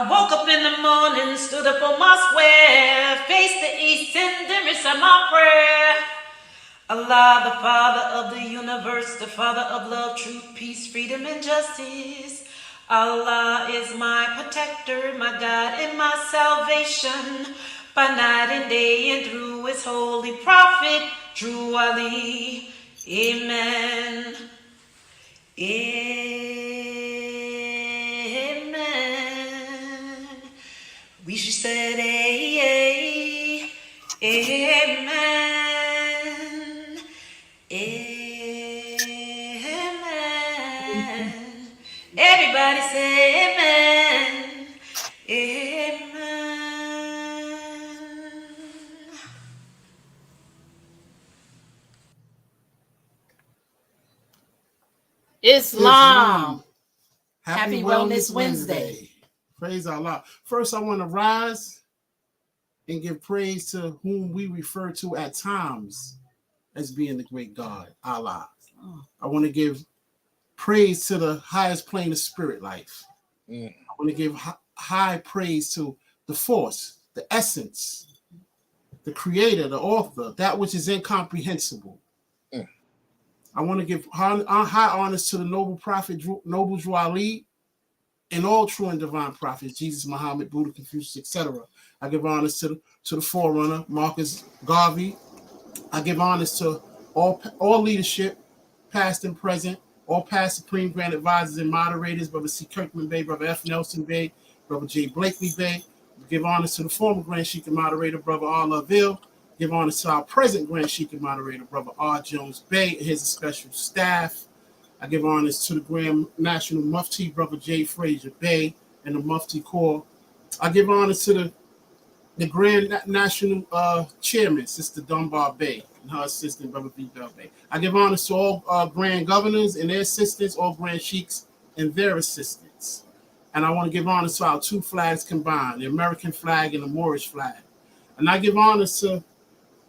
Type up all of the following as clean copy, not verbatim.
I woke up in the morning, stood up on my square, faced the east and then recited my prayer. Allah, the Father of the universe, the Father of love, truth, peace, freedom, and justice. Allah is my protector, my God, and my salvation, by night and day, and through His holy prophet, true Ali. Amen. Amen. We should say amen. Amen. Everybody say amen. Amen. Islam. Happy Wellness Wednesday. Praise Allah. First, I want to rise and give praise to whom we refer to at times as being the great God, Allah. I want to give praise to the highest plane of spirit life. I want to give high praise to the force, the essence, the creator, the author, that which is incomprehensible. I want to give high honors to the noble prophet, noble Drew Ali, and all true and divine prophets, Jesus, Muhammad, Buddha, Confucius, etc. I give honors to the forerunner, Marcus Garvey. I give honors to all leadership, past and present, all past Supreme Grand Advisors and moderators, Brother C. Kirkman Bey, Brother F. Nelson Bey, Brother J. Blakely Bey. Give honors to the former Grand Sheikh and moderator, Brother R. Laville. Give honors to our present Grand Sheikh and moderator, Brother R. Jones Bey, and his special staff. I give honors to the Grand National Mufti, Brother J. Frazier Bey, and the Mufti Corps. I give honors to the Grand National Chairman, Sister Dunbar Bey, and her assistant, Brother B. Bell Bey. I give honors to all Grand Governors and their assistants, all Grand Sheiks and their assistants. And I want to give honors to our two flags combined, the American flag and the Moorish flag. And I give honors to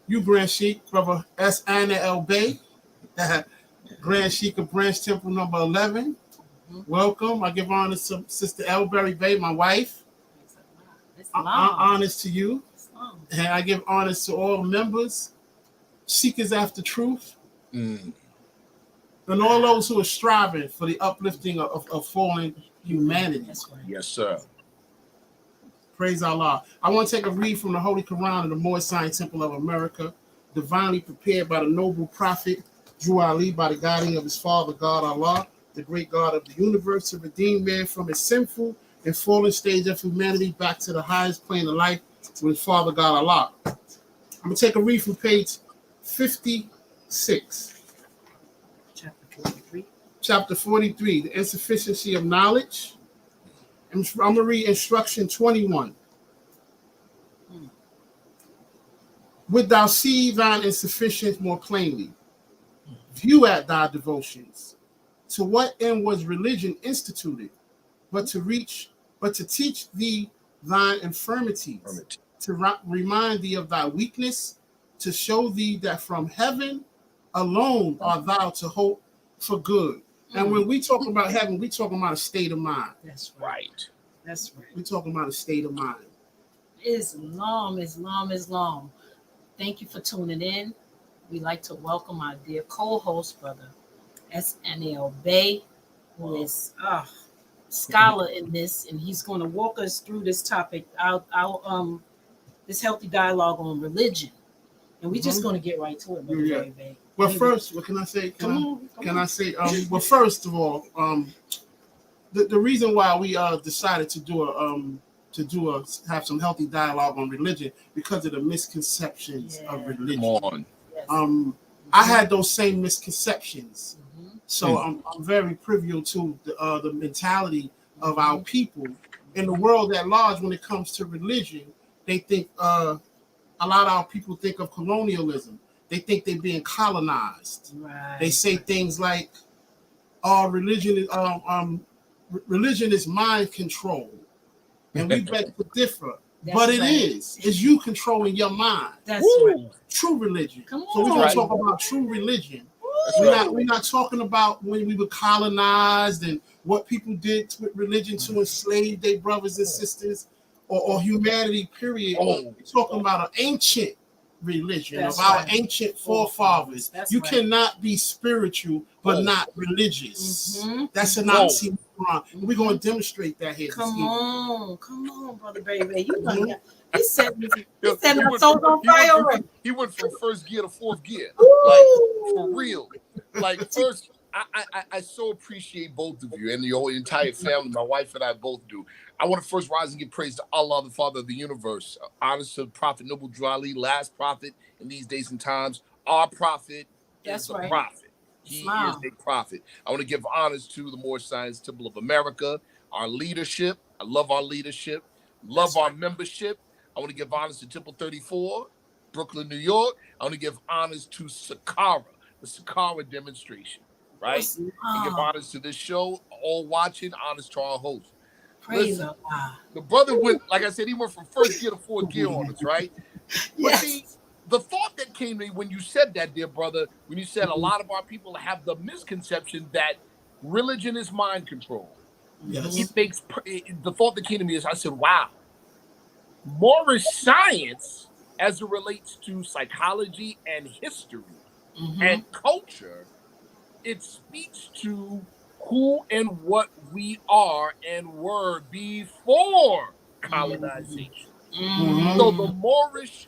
you, Grand Sheik, Brother S. Anna L. Bey, Grand Sheik of Branch Temple number 11. Welcome. I give honors to Sister Elberry Bey, my wife. Honors to you. And I give honors to all members, seekers after truth, and all those who are striving for the uplifting of fallen humanity. Yes, sir. Praise Allah. I want to take a read from the Holy Quran of the Moorish Science Temple of America, divinely prepared by the noble prophet Drew Ali, by the guiding of his father, God Allah, the great God of the universe, to redeem man from his sinful and fallen stage of humanity back to the highest plane of life with Father God Allah. I'm going to take a read from page 56. Chapter 43, the insufficiency of knowledge. I'm going to read instruction 21. Wilt thou see thine insufficiency more plainly? View at thy devotions. To what end was religion instituted? But to teach thee thine infirmities, to remind thee of thy weakness, to show thee that from heaven alone art thou to hope for good. And when we talk about heaven, we talking about a state of mind. That's right. That's right. We're talking about a state of mind. Islam. Thank you for tuning in. We'd like to welcome our dear co-host, Brother S.N.L. Bey, who is a scholar in this, and he's going to walk us through this topic, this healthy dialogue on religion. And we're just going to get right to it, Brother Bey. Well, first, what can I say? Well, first of all, the reason why we decided to have some healthy dialogue on religion because of the misconceptions of religion. Come on. I had those same misconceptions, so I'm very privy to the mentality of our people in the world at large. When it comes to religion, they think a lot of our people think of colonialism. They think they're being colonized. Right. They say things like, religion is mind control. And we beg to differ. But it is. It's you controlling your mind. That's right. True religion. Come on. So we're going to talk about true religion. We're not talking about when we were colonized and what people did with religion to enslave their brothers and sisters, or humanity, period. We're talking about an ancient religion of our ancient forefathers. You cannot be spiritual but not religious. That's an oxymoron. We're going to demonstrate that here. Come on, brother baby. He said my soul's on fire already. He went from first gear to fourth gear. Like, for real. Like, first, I so appreciate both of you and your entire family. My wife and I both do. I want to first rise and give praise to Allah, the Father of the universe. Honest to Prophet Noble Drew Ali, last prophet in these days and times. Our prophet is the prophet. He is a prophet. I want to give honors to the Moorish Science Temple of America, our leadership. I love our leadership. Love our membership. I want to give honors to Temple 34, Brooklyn, New York. I want to give honors to Sakara, the Sakara demonstration, right? And give honors to this show, all watching, honors to our host. Praise God. The brother went, like I said, he went from first gear to fourth gear on us, right? But see, the thought that came to me when you said that, dear brother, when you said a lot of our people have the misconception that religion is mind control. Yes. It makes the thought that came to me is, I said, wow, Moorish science as it relates to psychology and history and culture, it speaks to who and what we are and were before colonization. So the Moorish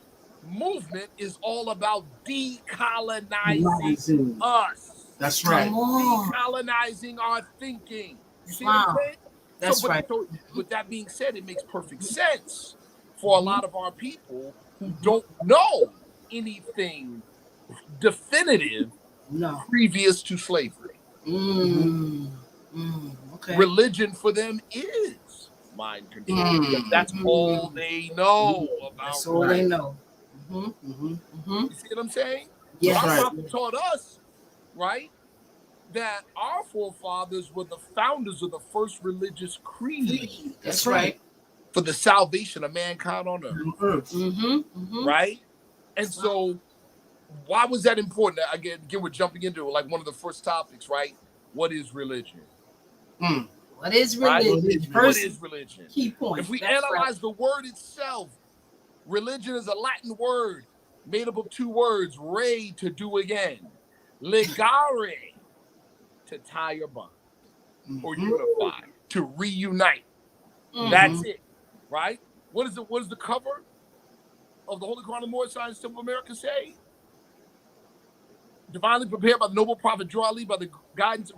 movement is all about decolonizing us. That's right. Decolonizing our thinking. You see what I'm saying? That's right. So, with that being said, it makes perfect sense for a lot of our people who don't know anything definitive previous to slavery. Okay. Religion for them is mind control. That's all they know about. That's all they know. You see what I'm saying? Yes. Our prophet taught us, right, that our forefathers were the founders of the first religious creed. That's right. For the salvation of mankind on earth. Right? And so, why was that important? Again, we're jumping into like one of the first topics, right? What is religion? What is religion? Right? What is religion? Key point. If we analyze the word itself, religion is a Latin word made up of two words: re, to do again, legare, to tie or bond, or unify, to reunite. That's it, right? What is the cover of the Holy Quran of Moorish Science Temple of America say? Divinely prepared by the noble prophet Drew Ali, by the guidance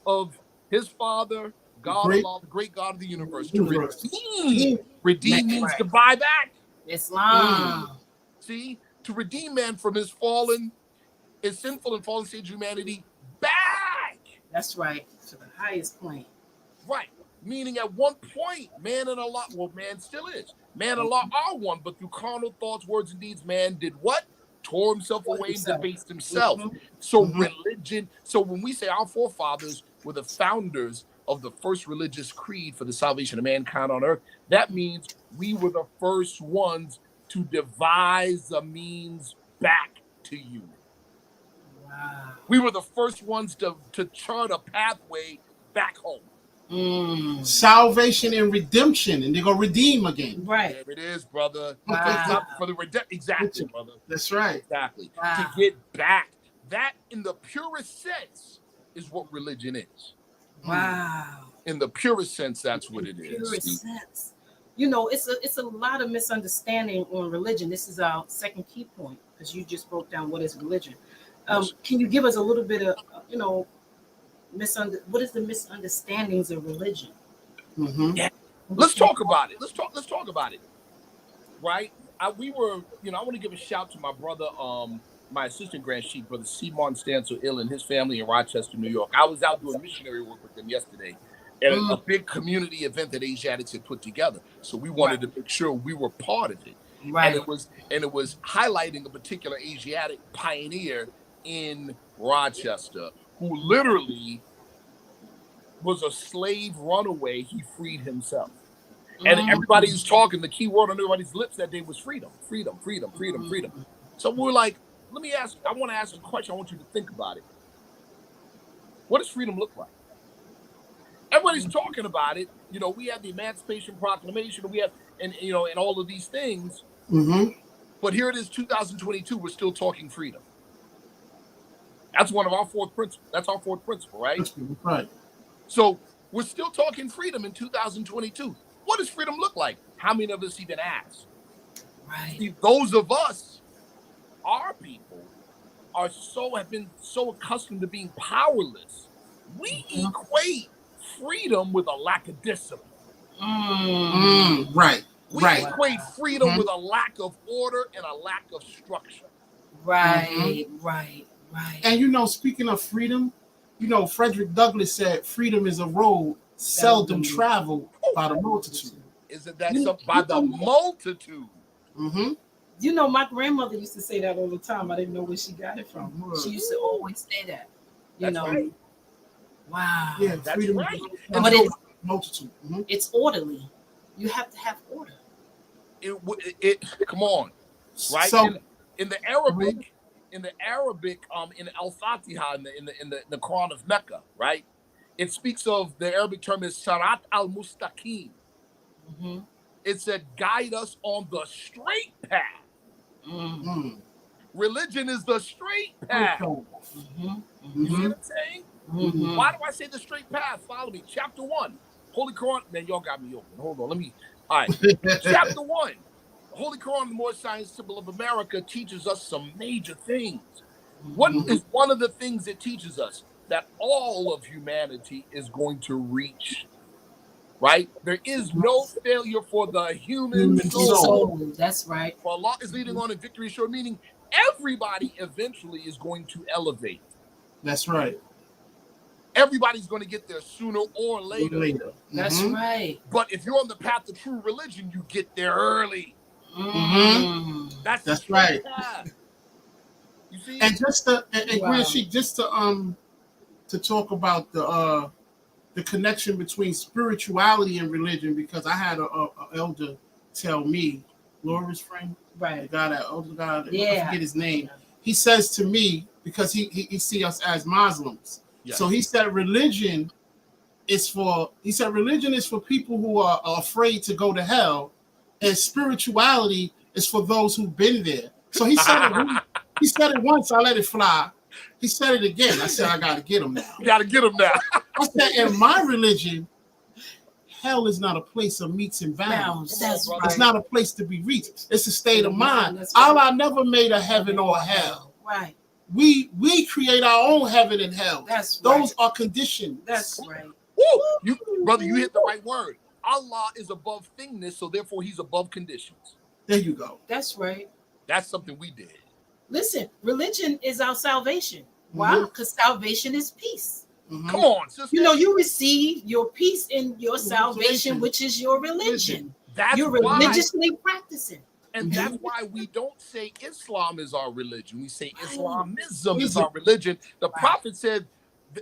of his father, God Allah, the great God of the universe, to redeem. Redeem means to buy back. Islam. See, to redeem man from his sinful and fallen stage of humanity back. That's right. To the highest point. Right. Meaning at one point, man and Allah, well, man still is. Man and Allah are one, but through carnal thoughts, words, and deeds, man did what? Tore himself away and debased himself. So religion, so when we say our forefathers were the founders of the first religious creed for the salvation of mankind on earth, that means we were the first ones to devise a means back to you. Wow. We were the first ones to chart a pathway back home. Salvation and redemption, and they're gonna redeem again. Right. There it is, brother. Wow. For the exactly, brother. That's right. Exactly. Wow. To get back. That, in the purest sense, is what religion is. Wow. In the purest sense, that's what it is. Purest sense. You know, it's a lot of misunderstanding on religion. This is our second key point, because you just broke down what is religion. Can you give us a little bit of, what is the misunderstandings of religion? Yeah. Let's talk about it. Let's talk about it. Right? I want to give a shout to my brother, my assistant Grand Chief, Brother C. Martin Stansel Ill, and his family in Rochester, New York. I was out doing missionary work with them yesterday at a big community event that Asiatics had put together. So we wanted to make sure we were part of it. Right. And it was highlighting a particular Asiatic pioneer in Rochester who literally was a slave runaway. He freed himself. And everybody's talking, the key word on everybody's lips that day was freedom, freedom, freedom, freedom, freedom. So we're like, I want to ask a question. I want you to think about it. What does freedom look like? Everybody's talking about it. You know, we have the Emancipation Proclamation, we have, and all of these things. Mm-hmm. But here it is, 2022. We're still talking freedom. That's one of our fourth principles. That's our fourth principle, right? Right. So we're still talking freedom in 2022. What does freedom look like? How many of us even ask? Right. See, those of us, our people, have been so accustomed to being powerless. We equate freedom with a lack of discipline. Right. We equate freedom with a lack of order and a lack of structure. Right. And speaking of freedom, Frederick Douglass said freedom is a road seldom traveled by the multitude. Isn't that by the multitude? Mm-hmm. My grandmother used to say that all the time. I didn't know where she got it from. She used to always say that. Right. Wow. Yeah, that's freedom right. But it's multitude. Mm-hmm. It's orderly. You have to have order. It come on, right? So in the Arabic, in Al-Fatiha, in the Quran of Mecca, right? It speaks of, the Arabic term is Sarat al-Mustaqim. Mm-hmm. It said, guide us on the straight path. Mm. Religion is the straight path. Mm-hmm. You see what I'm saying? Mm-hmm. Why do I say the straight path? Follow me. Chapter 1, Holy Quran. Man, y'all got me open. Hold on. All right. Chapter 1, Holy Quran, the More Science Symbol of America, teaches us some major things. What is one of the things it teaches us? That all of humanity is going to reach, right? There is no failure for the human soul. That's right. For Allah is leading on in victory sure, meaning everybody eventually is going to elevate. That's right. Everybody's going to get there sooner or later. That's right. But if you're on the path to true religion, you get there early. Mm-hmm. That's right. Path. You see? And just to talk about the connection between spirituality and religion, because I had a elder tell me, Laura's friend, right, the guy, that older guy, yeah, I forget his name. He says to me, because he see us as Muslims, so he said religion is for people who are afraid to go to hell, and spirituality is for those who've been there. So he said it. He said it once, I let it fly. He said it again. I said, I got to get him now. You got to get him now. I said, in my religion, hell is not a place of meets and bounds. It's not a place to be reached. It's a state of mind. Allah never made a heaven or a hell. Right. We create our own heaven and hell. Those are conditions. That's right. Woo! Brother, you hit the right word. Allah is above thingness, so therefore he's above conditions. There you go. That's right. That's something we did. Listen, religion is our salvation. Why? Because salvation is peace. Mm-hmm. Come on, sister. You receive your peace in your salvation, which is your religion. You're religiously practicing. And that's why we don't say Islam is our religion. We say Islamism is our religion. The Prophet said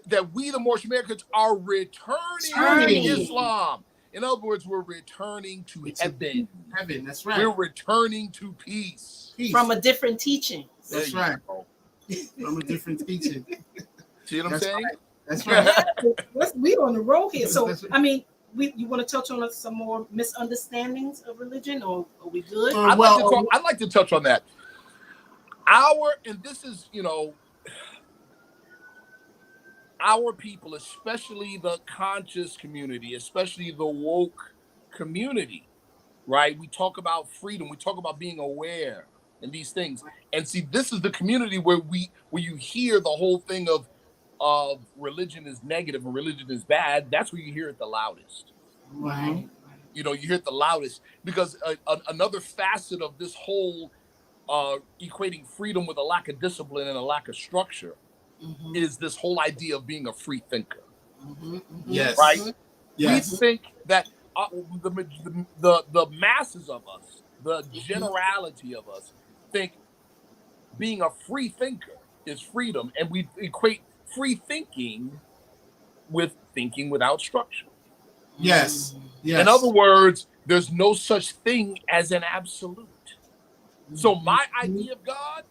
that we, the Moorish Americans, are returning to Islam. In other words, we're returning to heaven. Heaven, that's right. We're returning to peace. From a different teaching. That's right. From a different teaching. See what I'm saying? Right. That's right. We on the road here. So, I mean, you want to touch on some more misunderstandings of religion, or are we good? I'd like to touch on that. And this is, our people, especially the conscious community, especially the woke community, right? We talk about freedom. We talk about being aware and these things. And see, this is the community where you hear the whole thing of religion is negative and religion is bad. That's where you hear it the loudest. Right. You hear it the loudest because another facet of this whole equating freedom with a lack of discipline and a lack of structure is this whole idea of being a free thinker. Yes. Right? Yes. We think that the masses of us, the generality of us, think being a free thinker is freedom, and we equate free thinking with thinking without structure. Yes. Yes. In other words, there's no such thing as an absolute. So my idea of God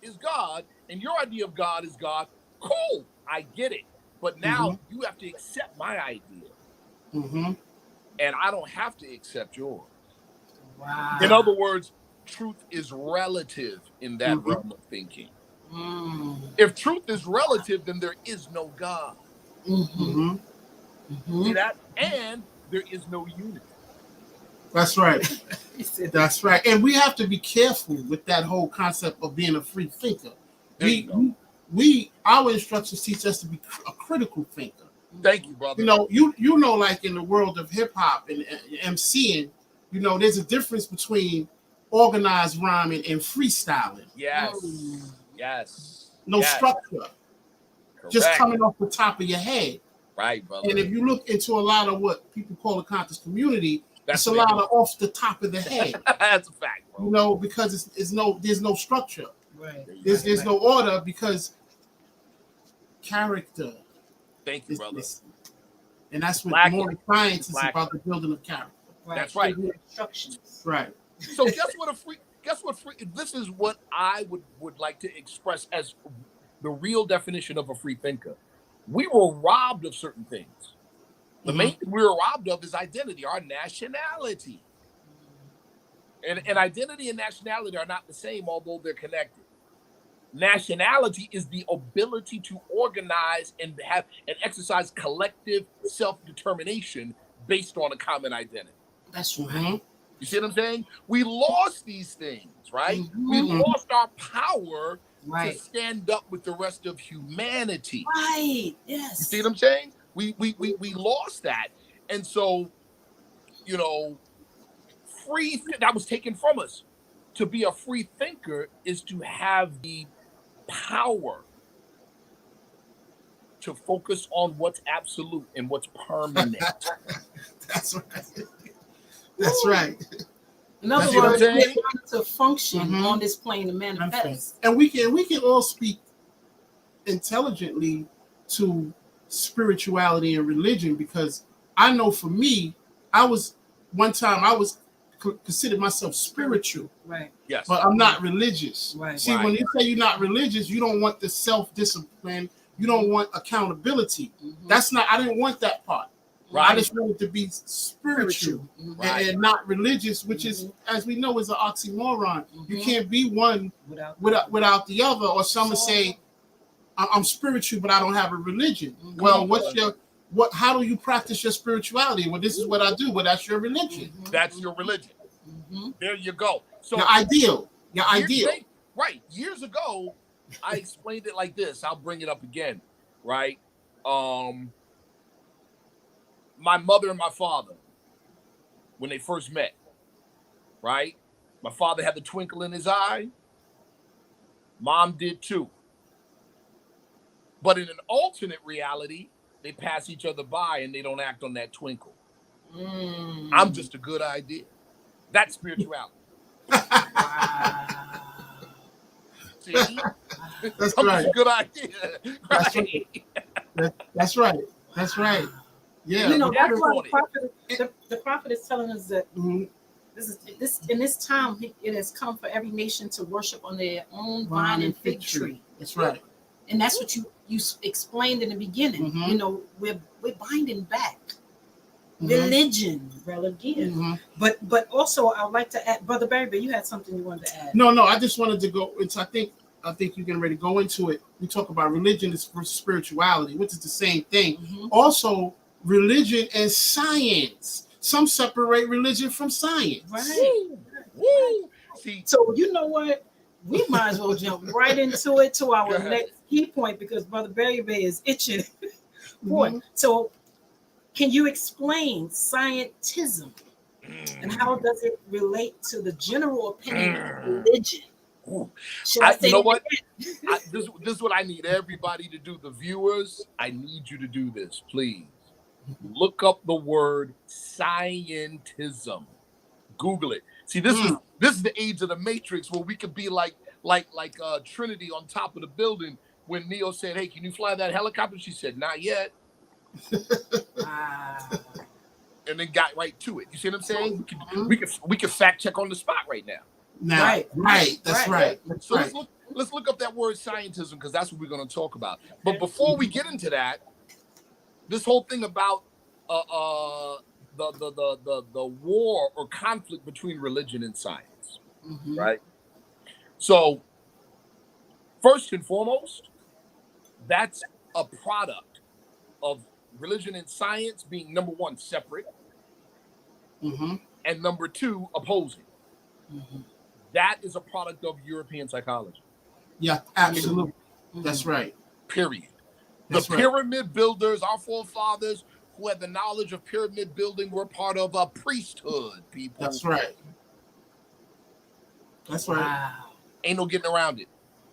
is God, and your idea of God is God. Cool, I get it. But now you have to accept my idea. Mm-hmm. And I don't have to accept yours. Wow. In other words, truth is relative in that Mm-hmm. realm of thinking. Mm. If truth is relative, then there is no God. Mm-hmm. Mm-hmm. Mm-hmm. See that? And there is no unity. That's right. He said That's right. And we have to be careful with that whole concept of being a free thinker. There you go. Our instructions teach us to be a critical thinker. Thank you, brother. You know, like in the world of hip hop and MCing, there's a difference between organized rhyming and freestyling. Yes. Yes. No yes. structure. Correct. Just coming off the top of your head. Right, brother. And if you look into a lot of what people call the conscious community, That's it's a lot of off the top of the head. That's a fact, bro. Because there's no structure. Right. There's no order because character. Thank you, brother. And that's what more science is Black. about, the building of character. Right. That's right. Instructions. Right. So guess what this is what I would like to express as the real definition of a free thinker. We were robbed of certain things. The main thing we were robbed of is identity, our nationality. And identity and nationality are not the same, although they're connected. Nationality is the ability to organize and have and exercise collective self-determination based on a common identity. That's right. You see what I'm saying? We lost these things, right? Mm-hmm. We lost our power Right. to stand up with the rest of humanity. Right. Yes. You see what I'm saying? We lost that. And so, that was taken from us. To be a free thinker is to have the power to focus on what's absolute and what's permanent. That's right. That's right. In other words, we're learning to function on this plane to manifest. And we can all speak intelligently to spirituality and religion, because I know for me, I was considered myself spiritual. Right. Yes. But I'm not religious. Right. See, when you say you're not religious, you don't want the self-discipline, you don't want accountability. I didn't want that part. Right. I just wanted to be spiritual and not religious, which is, as we know, is an oxymoron. You can't be one without the other. Or someone say, I'm spiritual, but I don't have a religion. Well, how do you practice your spirituality? Well, this is what I do. Well, that's your religion. That's your religion. There you go. So your ideal. Right. Years ago, I explained it like this. I'll bring it up again. Right. My mother and my father, when they first met, right? My father had the twinkle in his eye. Mom did too. But in an alternate reality, they pass each other by and they don't act on that twinkle. I'm just a good idea. That's spirituality. See? That's I'm right. just a good idea. Right? That's right. That's right. Yeah. That's why the prophet is telling us that this in this time it has come for every nation to worship on their own vine and fig tree. That's right. And that's what you explained in the beginning. We're binding back religion, but also I would like to add, Brother Barry, but you had something you wanted to add. No, I just wanted to go into. I think you're getting ready to go into it. We talk about religion versus spirituality, which is the same thing. Also, religion and science. Some separate religion from science. Right. Woo. See, so you know what? We might as well jump right into it to our next key point, because Brother Barry is itching. So, can you explain scientism and how does it relate to the general opinion of religion? You know what? This is what I need everybody to do. The viewers, I need you to do this, please. Look up the word scientism. Google it. See, this is the age of the Matrix, where we could be like Trinity on top of the building when Neo said, "Hey, can you fly that helicopter?" She said, "Not yet." And then got right to it. You see what I'm saying? We can fact check on the spot right now. That's right. So let's look up that word scientism, because that's what we're going to talk about. But before we get into that, this whole thing about the war or conflict between religion and science, Mhm. right? So first and foremost, that's a product of religion and science being number one separate, Mm-hmm. and number two opposing. Mhm. That is a product of European psychology. Yeah, absolutely. Mhm. That's right. Period. That's The right. pyramid builders, our forefathers who had the knowledge of pyramid building, were part of a priesthood, people. That's right. That's right. Wow. Ain't no getting around it.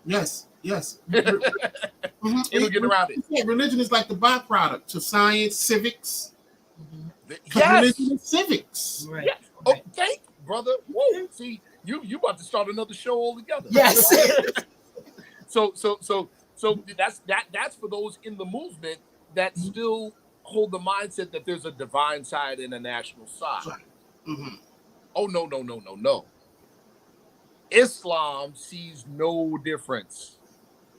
Yes. Yes. Ain't no getting around it. Religion is like the byproduct of science, civics. Mhm. Because Yes. religion is civics. Right. Yes. Oh, Right. thank you, brother. Whoa. See, you about to start another show altogether. Yes. So that's for those in the movement that still hold the mindset that there's a divine side and a national side. Mm-hmm. Oh, no. Islam sees no difference.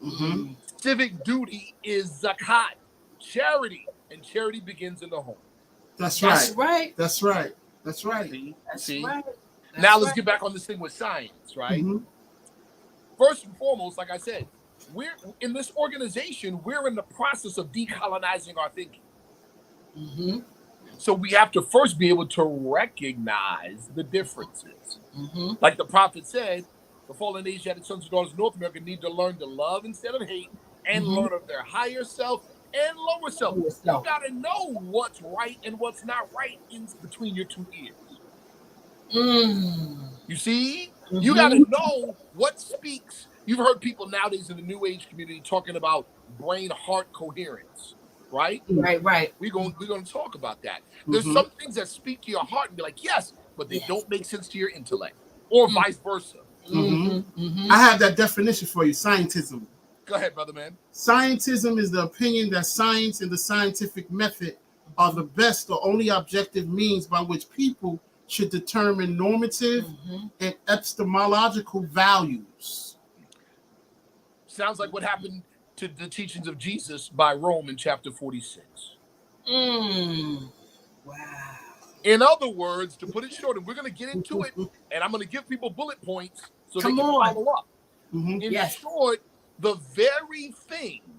Mm-hmm. Civic duty is zakat, charity, and charity begins in the home. That's That's right. right. That's right. That's right. That's See? right. Now let's right. get back on this thing with science, right? Mm-hmm. First and foremost, like I said, we're in this organization, we're in the process of decolonizing our thinking. Mm-hmm. So we have to first be able to recognize the differences. Mm-hmm. Like the prophet said, the fallen Asiatic sons and daughters of North America need to learn to love instead of hate and Mhm. learn of their higher self and lower self. Lower You self. got to know what's right and what's not right in between your two ears. Mm. You see? Mhm. You got to know what speaks. You've heard people nowadays in the New Age community talking about brain-heart coherence, right? Right. We're going to talk about that. There's Mhm. some things that speak to your heart and be like, yes, but they Yes. don't make sense to your intellect, or vice versa. Mm-hmm. Mm-hmm. I have that definition for you. Scientism. Go ahead, brother man. Scientism is the opinion that science and the scientific method are the best or only objective means by which people should determine normative Mm-hmm. and epistemological values. Sounds like what happened to the teachings of Jesus by Rome in chapter 46. Mm. Wow. In other words, to put it short, and we're going to get into it, and I'm going to give people bullet points so Come they can on. follow up. Mhm. In Yes. short, the very things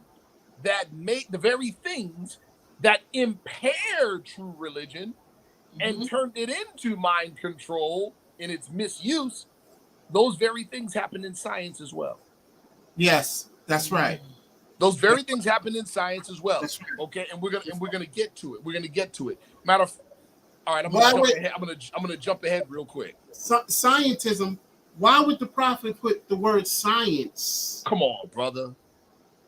that impaired true religion and Mhm. turned it into mind control in its misuse, those very things happen in science as well. Yes, that's right. Those very things happen in science as well. That's right. Okay, and we're gonna get to it. We're gonna get to it. All right, I'm Why gonna jump would- ahead. I'm gonna jump ahead real quick. Scientism. Why would the prophet put the word science Come on, brother.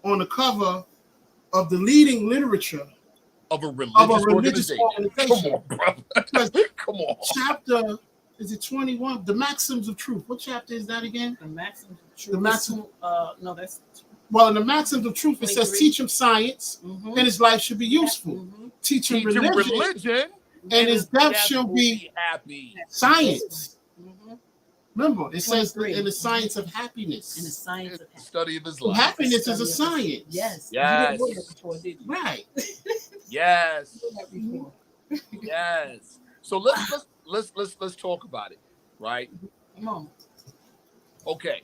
on the cover of the leading literature Of a of religious, a religious organization. organization? Come on, brother. Because Come on. chapter, is it 21? The Maxims of Truth. What chapter is that again? The maximum. The maximum. No, that's. Well, in the Maxims of Truth, it says 23. teach him science Mm-hmm. and his life should be useful. Mm-hmm. Teach him Teach him religion religion, and his death shall will be happy. science. Mm-hmm. Remember, it says 23. in the science of In the happiness. science It's of the study of his Well, life. happiness is a Study science. Yes. Yes. You didn't know that before, did you? Right. Yes. You didn't know that before. Yes. So let's talk about it, right? Come on. Okay.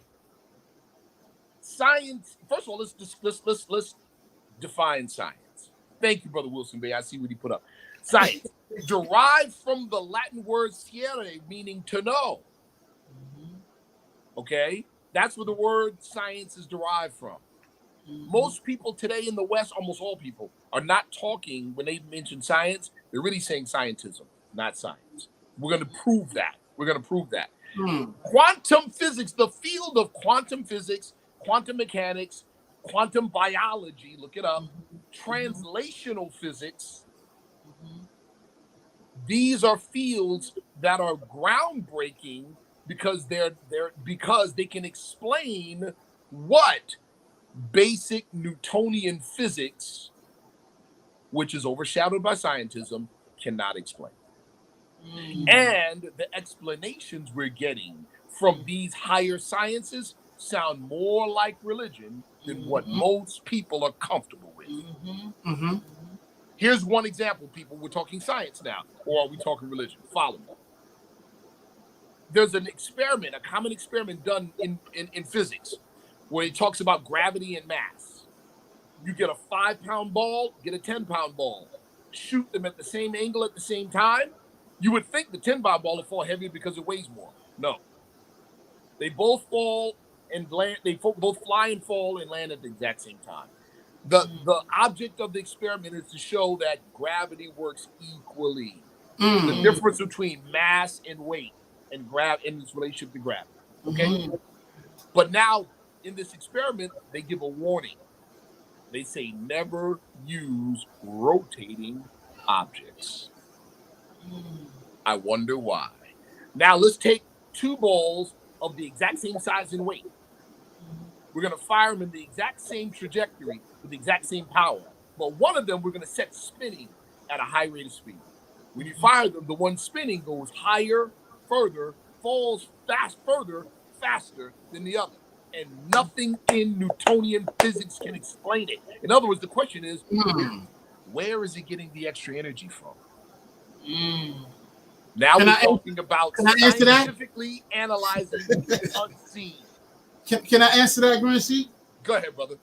Science. First of all, let's define science. Thank you, Brother Wilson Bay. I see what he put up. Science derived from the Latin word sciere, meaning to know. Mm-hmm. Okay, that's where the word science is derived from. Mm-hmm. Most people today in the West, almost all people, are not talking when they mention science. They're really saying scientism, not science. We're going to prove that. Quantum physics, the field of quantum physics, quantum mechanics, quantum biology, look it up, translational physics. Mm-hmm. These are fields that are groundbreaking because they can explain what basic Newtonian physics, which is overshadowed by scientism, cannot explain. Mm-hmm. And the explanations we're getting from these higher sciences sound more like religion than what most people are comfortable with. Mm-hmm. Mm-hmm. Here's one example, people. We're talking science now, or are we talking religion? Follow me. There's an experiment, a common experiment done in physics, where it talks about gravity and mass. You get a 5-pound ball, get a 10-pound ball. Shoot them at the same angle at the same time. You would think the 10-pound ball will fall heavier because it weighs more. No. They both fall and land. They both fly and fall and land at the exact same time. The object of the experiment is to show that gravity works equally. The difference between mass and weight and in its relationship to gravity. Okay? But now in this experiment, they give a warning. They say never use rotating objects. I wonder why. Now let's take 2 balls of the exact same size and weight. We're going to fire them in the exact same trajectory with the exact same power. But one of them we're going to set spinning at a high rate of speed. When you fire them, the one spinning goes higher, further, falls faster than the other. And nothing in Newtonian physics can explain it. In other words, the question is, where is it getting the extra energy from? Now we're talking about scientifically analyzing the unseen. Can I answer that, Grincy? Go ahead, brother.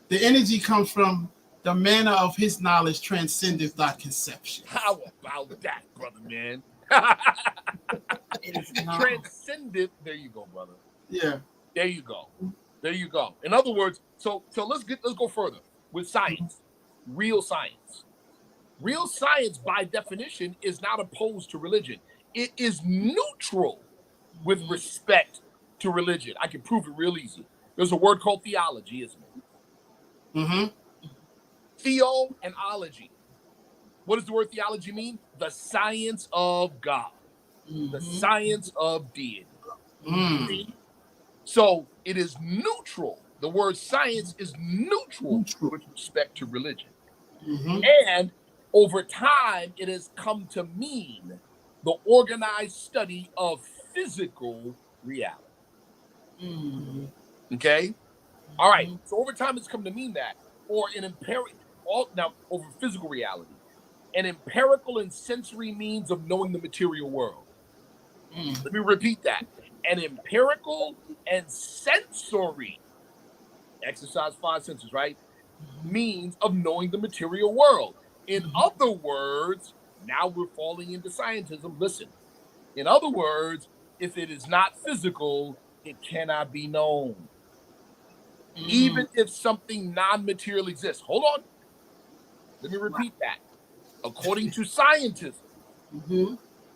The energy comes from the manner of his knowledge transcendeth thy conception. How about that, brother, man? Transcendent. There you go, brother. Yeah. There you go. There you go. In other words, so let's go further with science. Real science. Real science, by definition, is not opposed to religion. It is neutral with respect to religion. I can prove it real easy. There's a word called theology, isn't it? Theo and ology. What does the word theology mean? The science of God. The science of deity. So it is neutral. The word science is neutral with respect to religion. And over time, it has come to mean the organized study of physical reality. Okay? All right. So over time, it's come to mean that. Or an over physical reality. An empirical and sensory means of knowing the material world. Let me repeat that. An empirical and sensory, exercise 5 senses, right? Means of knowing the material world. In other words, now we're falling into scientism. Listen, in other words, if it is not physical, it cannot be known. Even if something non-material exists. Hold on. Let me repeat that. According to scientism,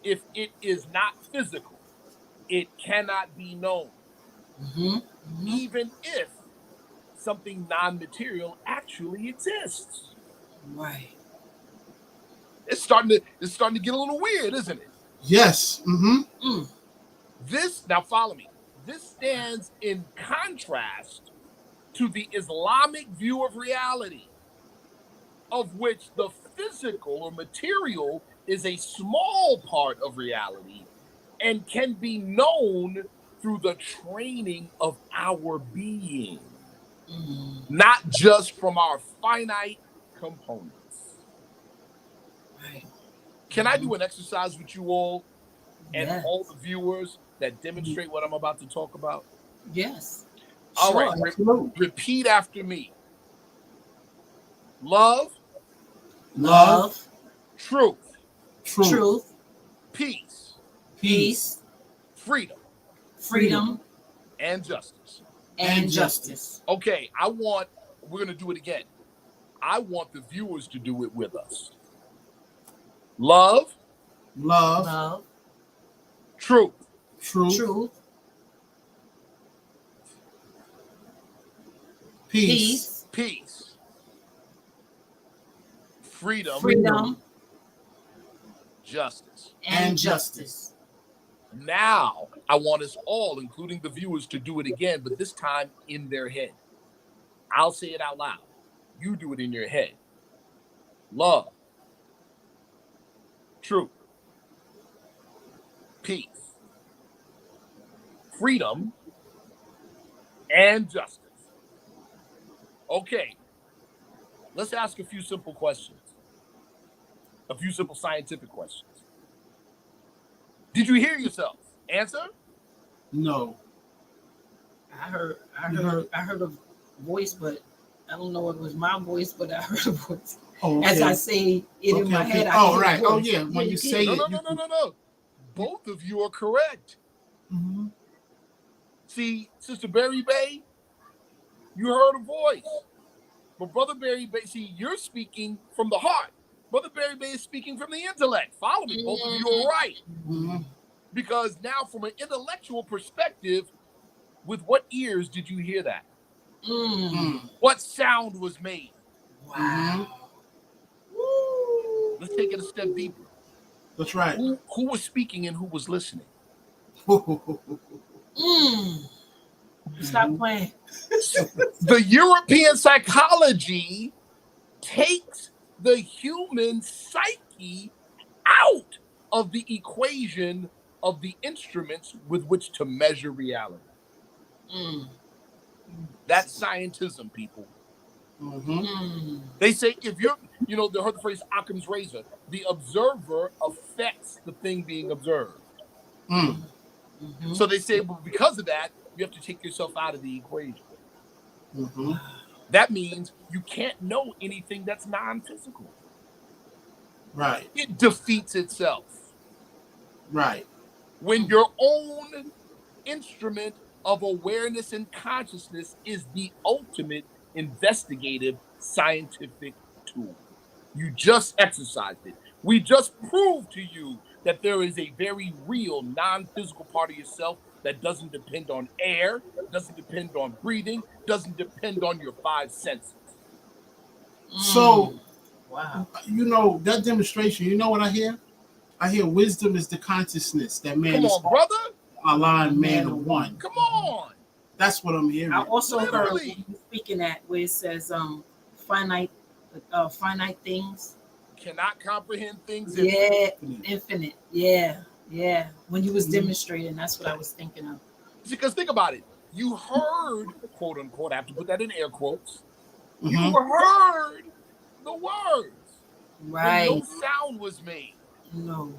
if it is not physical, it cannot be known. Even if something non-material actually exists. Right. It's starting to get a little weird, isn't it? Yes. This, now follow me. This stands in contrast to the Islamic view of reality, of which the physical or material is a small part of reality and can be known through the training of our being, not just from our finite components. Right. Can I do an exercise with you all and all the viewers that demonstrate what I'm about to talk about? Yes. All right. Repeat after me. Love. Truth. Peace. Freedom. And justice. Okay, we're going to do it again. I want the viewers to do it with us. Love. Truth. Peace. Freedom. Justice. Now, I want us all, including the viewers, to do it again, but this time in their head. I'll say it out loud. You do it in your head. Love. Truth. Peace. Freedom. And justice. Okay. Let's ask a few simple questions. A few simple scientific questions. Did you hear yourself? Answer? No. I heard a voice, but I don't know if it was my voice, but I heard a voice. Oh, okay. As I say it in my head, I oh, right. Oh, yeah. When you say it. No. Both of you are correct. Mm-hmm. See, Sister Berry Bay, you heard a voice. But Brother Berry Bay, see, you're speaking from the heart. Brother Berry Bay is speaking from the intellect. Follow me. Both of you are right. Mm-hmm. Because now, from an intellectual perspective, with what ears did you hear that? What sound was made? Wow. Let's take it a step deeper. That's right. Who was speaking and who was listening? Stop playing. The European psychology takes the human psyche out of the equation of the instruments with which to measure reality. That's scientism, people. They say if you're, they heard the phrase Occam's razor, the observer affects the thing being observed. So they say, well, because of that, you have to take yourself out of the equation. That means you can't know anything that's non-physical. Right. It defeats itself. Right. When your own instrument of awareness and consciousness is the ultimate investigative scientific tool. You just exercised it. We just proved to you that there is a very real non-physical part of yourself that doesn't depend on air, doesn't depend on breathing, doesn't depend on your five senses. So, wow. That demonstration, you know what I hear? I hear wisdom is the consciousness that man is brother. aligned man of one. Come on. That's what I'm hearing. I also heard what you speaking at where it says finite things. Cannot comprehend things. Infinite. Yeah. When you was demonstrating, that's what I was thinking of. Because think about it. You heard, quote unquote, I have to put that in air quotes. You heard the words. Right. But no sound was made. No.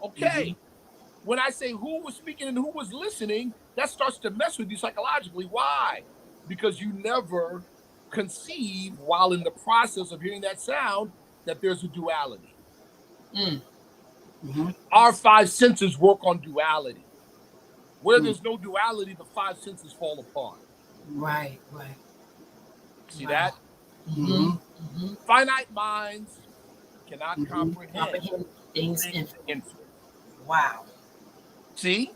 Okay. When I say who was speaking and who was listening, that starts to mess with you psychologically. Why? Because you never conceive while in the process of hearing that sound that there's a duality. Our five senses work on duality. Where there's no duality, the five senses fall apart. Right. See that? Finite minds cannot comprehend things infinite. Wow. See?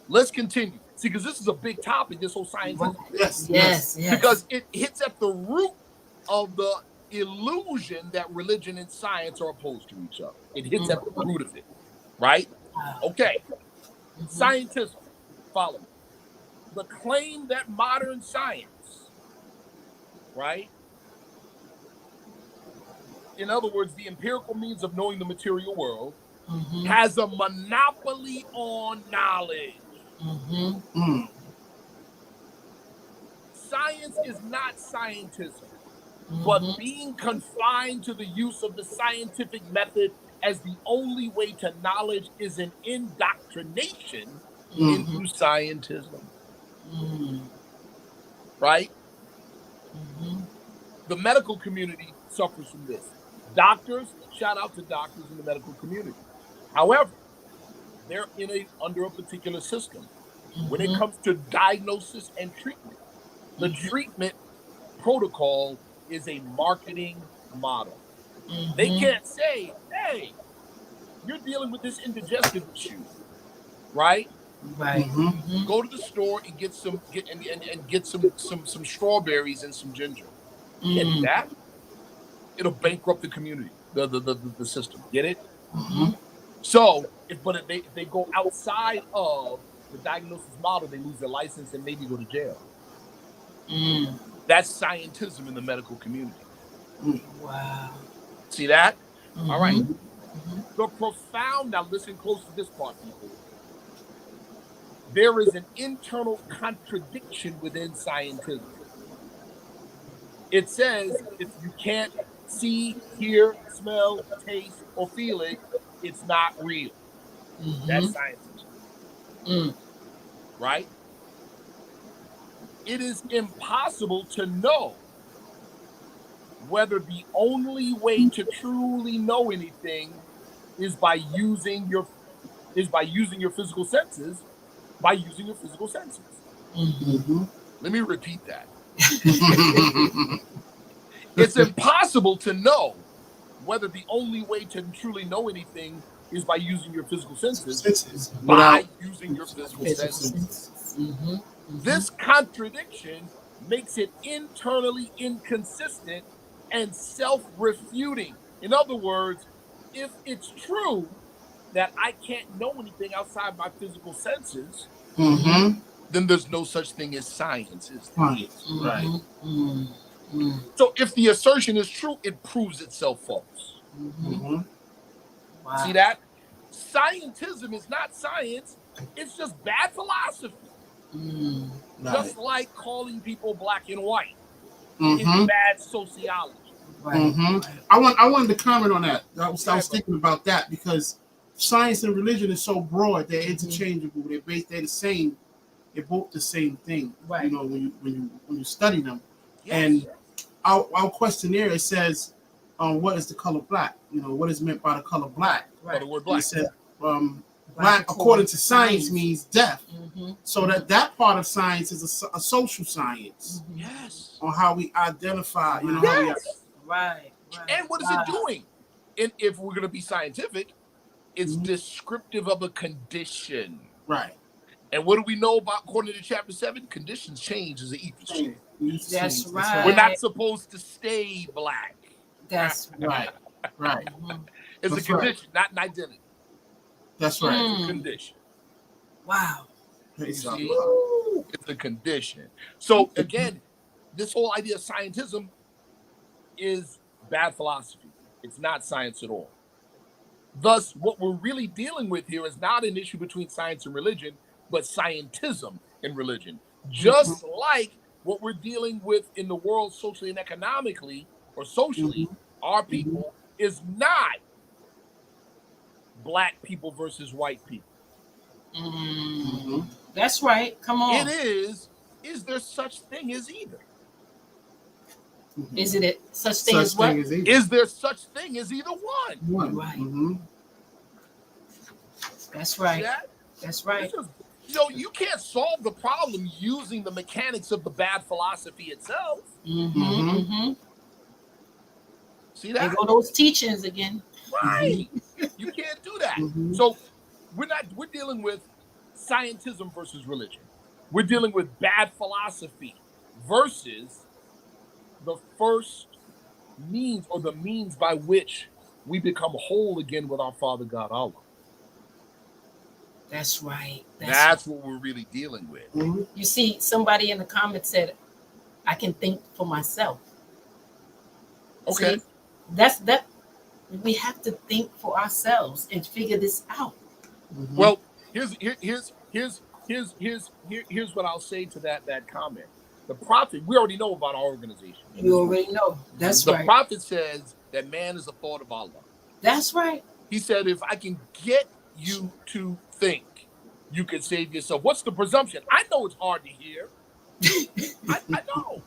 Let's continue. See, because this is a big topic, this whole science. Yes. Because it hits at the root of the illusion that religion and science are opposed to each other. It hits at the root of it, right? Okay. Scientism. Follow me. The claim that modern science, right? In other words, the empirical means of knowing the material world has a monopoly on knowledge. Science is not scientism, but being confined to the use of the scientific method as the only way to knowledge is an indoctrination into scientism. Right? The medical community suffers from this. Doctors, shout out to doctors in the medical community. However, they're under a particular system. When it comes to diagnosis and treatment, the treatment protocol is a marketing model. They can't say, hey, you're dealing with this indigestive issue, right? Right. Go to the store and get some strawberries and some ginger. Can't do that. It'll bankrupt the community, the system. Get it? So, if they go outside of the diagnosis model, they lose their license and maybe go to jail. That's scientism in the medical community. Wow. See that? All right. The profound, now listen close to this part, people. There is an internal contradiction within scientism. It says if you can't see, hear, smell, taste, or feel it, it's not real. That's scientism. Right? It is impossible to know whether the only way to truly know anything is by using your physical senses, Let me repeat that. It's impossible to know whether the only way to truly know anything is by using your physical senses, This contradiction makes it internally inconsistent and self-refuting. In other words, if it's true that I can't know anything outside my physical senses, then there's no such thing as science, is there? Right. So if the assertion is true, it proves itself false. Wow. See that? Scientism is not science. It's just bad philosophy. Just like calling people black and white. It's bad sociology. I wanted to comment on that. I was thinking about that because science and religion is so broad, they're interchangeable. They're the same. They're both the same thing. Right. You know, when you study them. Yes. And our questionnaire, it says, what is the color black? You know, what is meant by the color black? Right. The word black. It said, black according to science means death. So that part of science is a social science. Yes. On how we identify, you know, Right. And what is it doing? And if we're going to be scientific, it's descriptive of a condition. Right. And what do we know about, according to chapter 7? Conditions change as the ethers change. That's right. We're not supposed to stay black. That's right. Right. It's a condition, not an identity. That's right. It's a condition. Wow. It's a condition. So again, this whole idea of scientism is bad philosophy. It's not science at all. Thus, what we're really dealing with here is not an issue between science and religion, but scientism and religion. Just like what we're dealing with in the world socially and economically, or socially, our people is not black people versus white people. That's right. Come on. It is there such thing as either? Is it such thing as what? Is there such thing as either one? Right. That's right. That's right. You can't solve the problem using the mechanics of the bad philosophy itself. See that? There go those teachings again. Right. You can't do that. So we're dealing with scientism versus religion. We're dealing with bad philosophy versus the first means, or the means by which we become whole again with our Father God Allah. That's right. That's what we're really dealing with. You see, somebody in the comments said, I can think for myself. Okay. See, that's that. We have to think for ourselves and figure this out. Well, here's what I'll say to that comment. The prophet, we already know about our organization. You already know. That's right. The prophet says that man is a thought of Allah. That's right. He said, if I can get you to think, you can save yourself. What's the presumption? I know it's hard to hear. I know.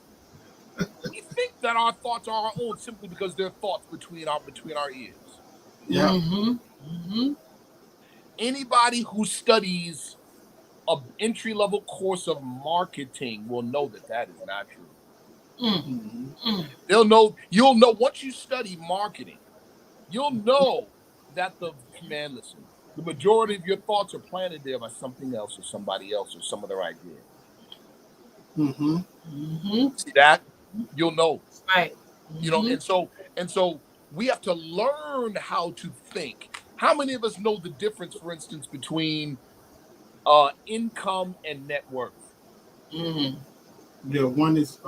We think that our thoughts are our own simply because they're thoughts between our ears. Yeah. Anybody who studies an entry-level course of marketing will know that is not true. You'll know once you study marketing, you'll know that the majority of your thoughts are planted there by something else or somebody else or some other idea. See that? You'll know. Right. You know, and so we have to learn how to think. How many of us know the difference, for instance, between income and net worth? Yeah, one is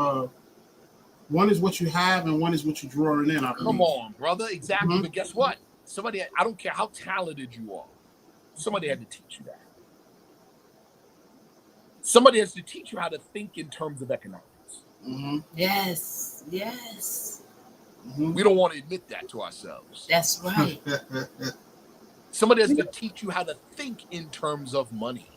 what you have and one is what you're drawing in. Come on, brother. Exactly. But guess what? I don't care how talented you are. Somebody had to teach you that. Somebody has to teach you how to think in terms of economics. Yes. Mhm. We don't want to admit that to ourselves. That's right. Somebody has to teach you how to think in terms of money.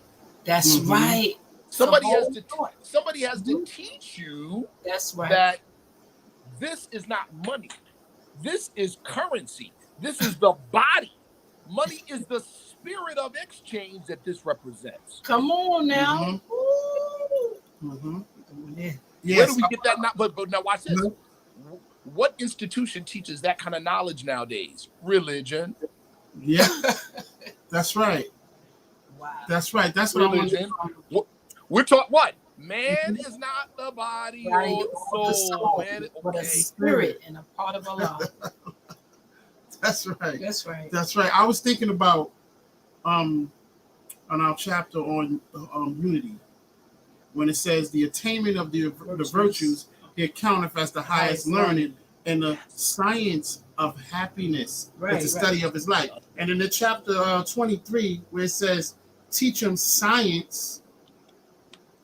That's Mhm. right. Somebody has whole to thought. somebody has to Mhm. teach you That's right. that this is not money. This is currency. This is the body. Money is the spirit of exchange that this represents. Come on now. Mhm. Ooh. Mhm. Yeah. Where do Yes. we get that? But now watch this. Mhm. What institution teaches that kind of knowledge nowadays? Religion. Yeah. That's right. Wow. That's right. That's what I want to. Religion. We're taught what? Man is not the body Right, or or the soul. soul, Man, but a okay. spirit and a part of Allah. That's right. That's right. That's right. I was thinking about on our chapter on unity when it says the attainment of the virtues it counteth as the highest learning and the science of happiness. Right, It's the right. study of his life. And in the chapter 23 where it says teach him science,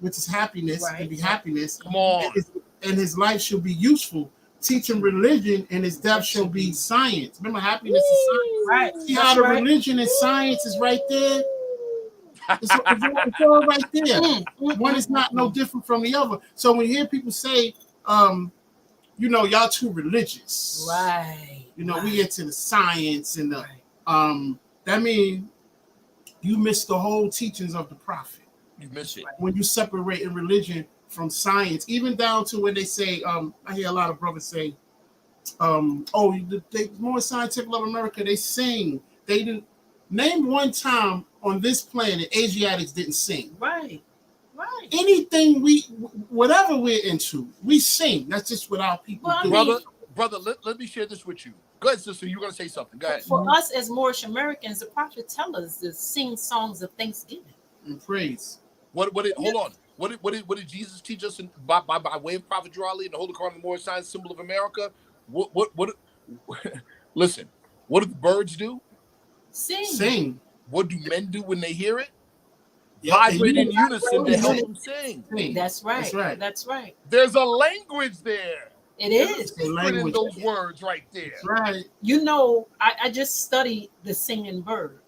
which is happiness, Right. can be happiness, Come on. and his life shall be useful. Teach him religion, and his death shall be science. Remember, happiness is science. Right. See That's how the right. religion and science is right there? It's all right there. One is not no different from the other. So when you hear people say, y'all too religious. Right. We into the science and the Right. that means you miss the whole teachings of the prophet. You missed it. When you separate in religion from science, even down to when they say, I hear a lot of brothers say, the more scientific of America, they sing. They didn't name one time on this planet Asiatics didn't sing. Right. Right. Anything whatever we're into, we sing. That's just what our people Well, I do. mean, Brother, let me share this with you. Go ahead, sister. You're gonna say something. Go ahead. for us as Moorish Americans, the prophet tells us to sing songs of thanksgiving And praise. Hold on. What did Jesus teach us by way of Prophet Ali and the Holy Quran, the Moorish sign symbol of America? What listen, what do the birds do? Sing. What do men do when they hear it? Yep, Vibrate in unison to help sing. them sing. That's right. That's right. That's right. There's a language there. It There's is. a secret in those words right there. That's right. I just studied the singing bird.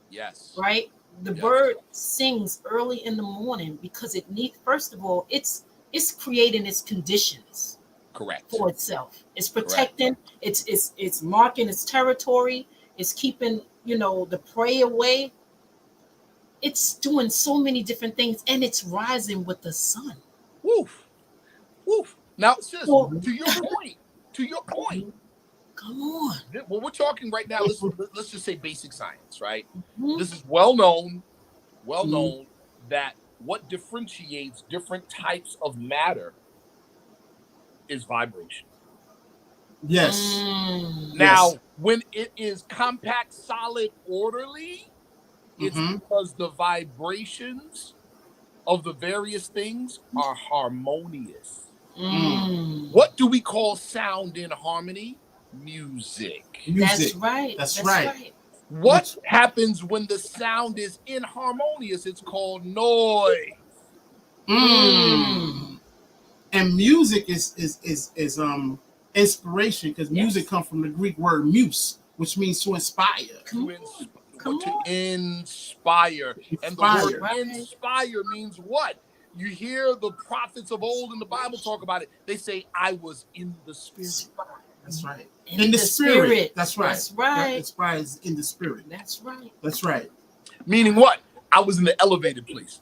Yes. Right? The bird sings early in the morning because it needs, first of all, it's creating its conditions. Correct. For itself. It's protecting, it's marking its territory, it's keeping, the prey away. It's doing so many different things, and it's rising with the sun. Woof. Woof. Now, sis, Well, to your point. Come on. Well, we're talking right now. Let's just say basic science, right? Mm-hmm. This is well known that what differentiates different types of matter is vibration. Yes. Now, when it is compact, solid, orderly, it's because the vibrations of the various things are harmonious. What do we call sound in harmony? Music. That's right. That's right. What happens when the sound is inharmonious? It's called noise. And music is inspiration, because music comes from the Greek word muse, which means to inspire. To inspire. And the word inspire means what? You hear the prophets of old in the Bible talk about it. They say, I was in the spirit. That's right. In the spirit. That's right. That's right. That inspires in the spirit. That's right. That's right. Meaning what? I was in the elevated place.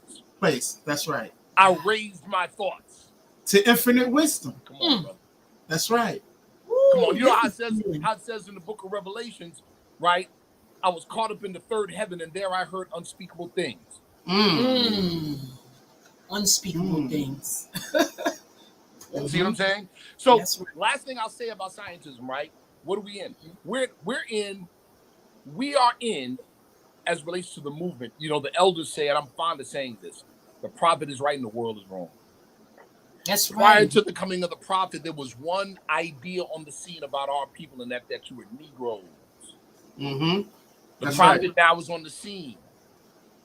That's right. I raised my thoughts to infinite wisdom. Come on, brother. That's right. Come on. You know how it says in the book of Revelations, right? I was caught up in the third heaven, and there I heard unspeakable things. Unspeakable things. See what I'm saying? So, last thing I'll say about scientism, right? What are we in? We are in, as relates to the movement. The elders say, and I'm fond of saying this: the prophet is right and the world is wrong. That's right. Prior to the coming of the prophet, there was one idea on the scene about our people, and that you were Negroes. The prophet now is on the scene,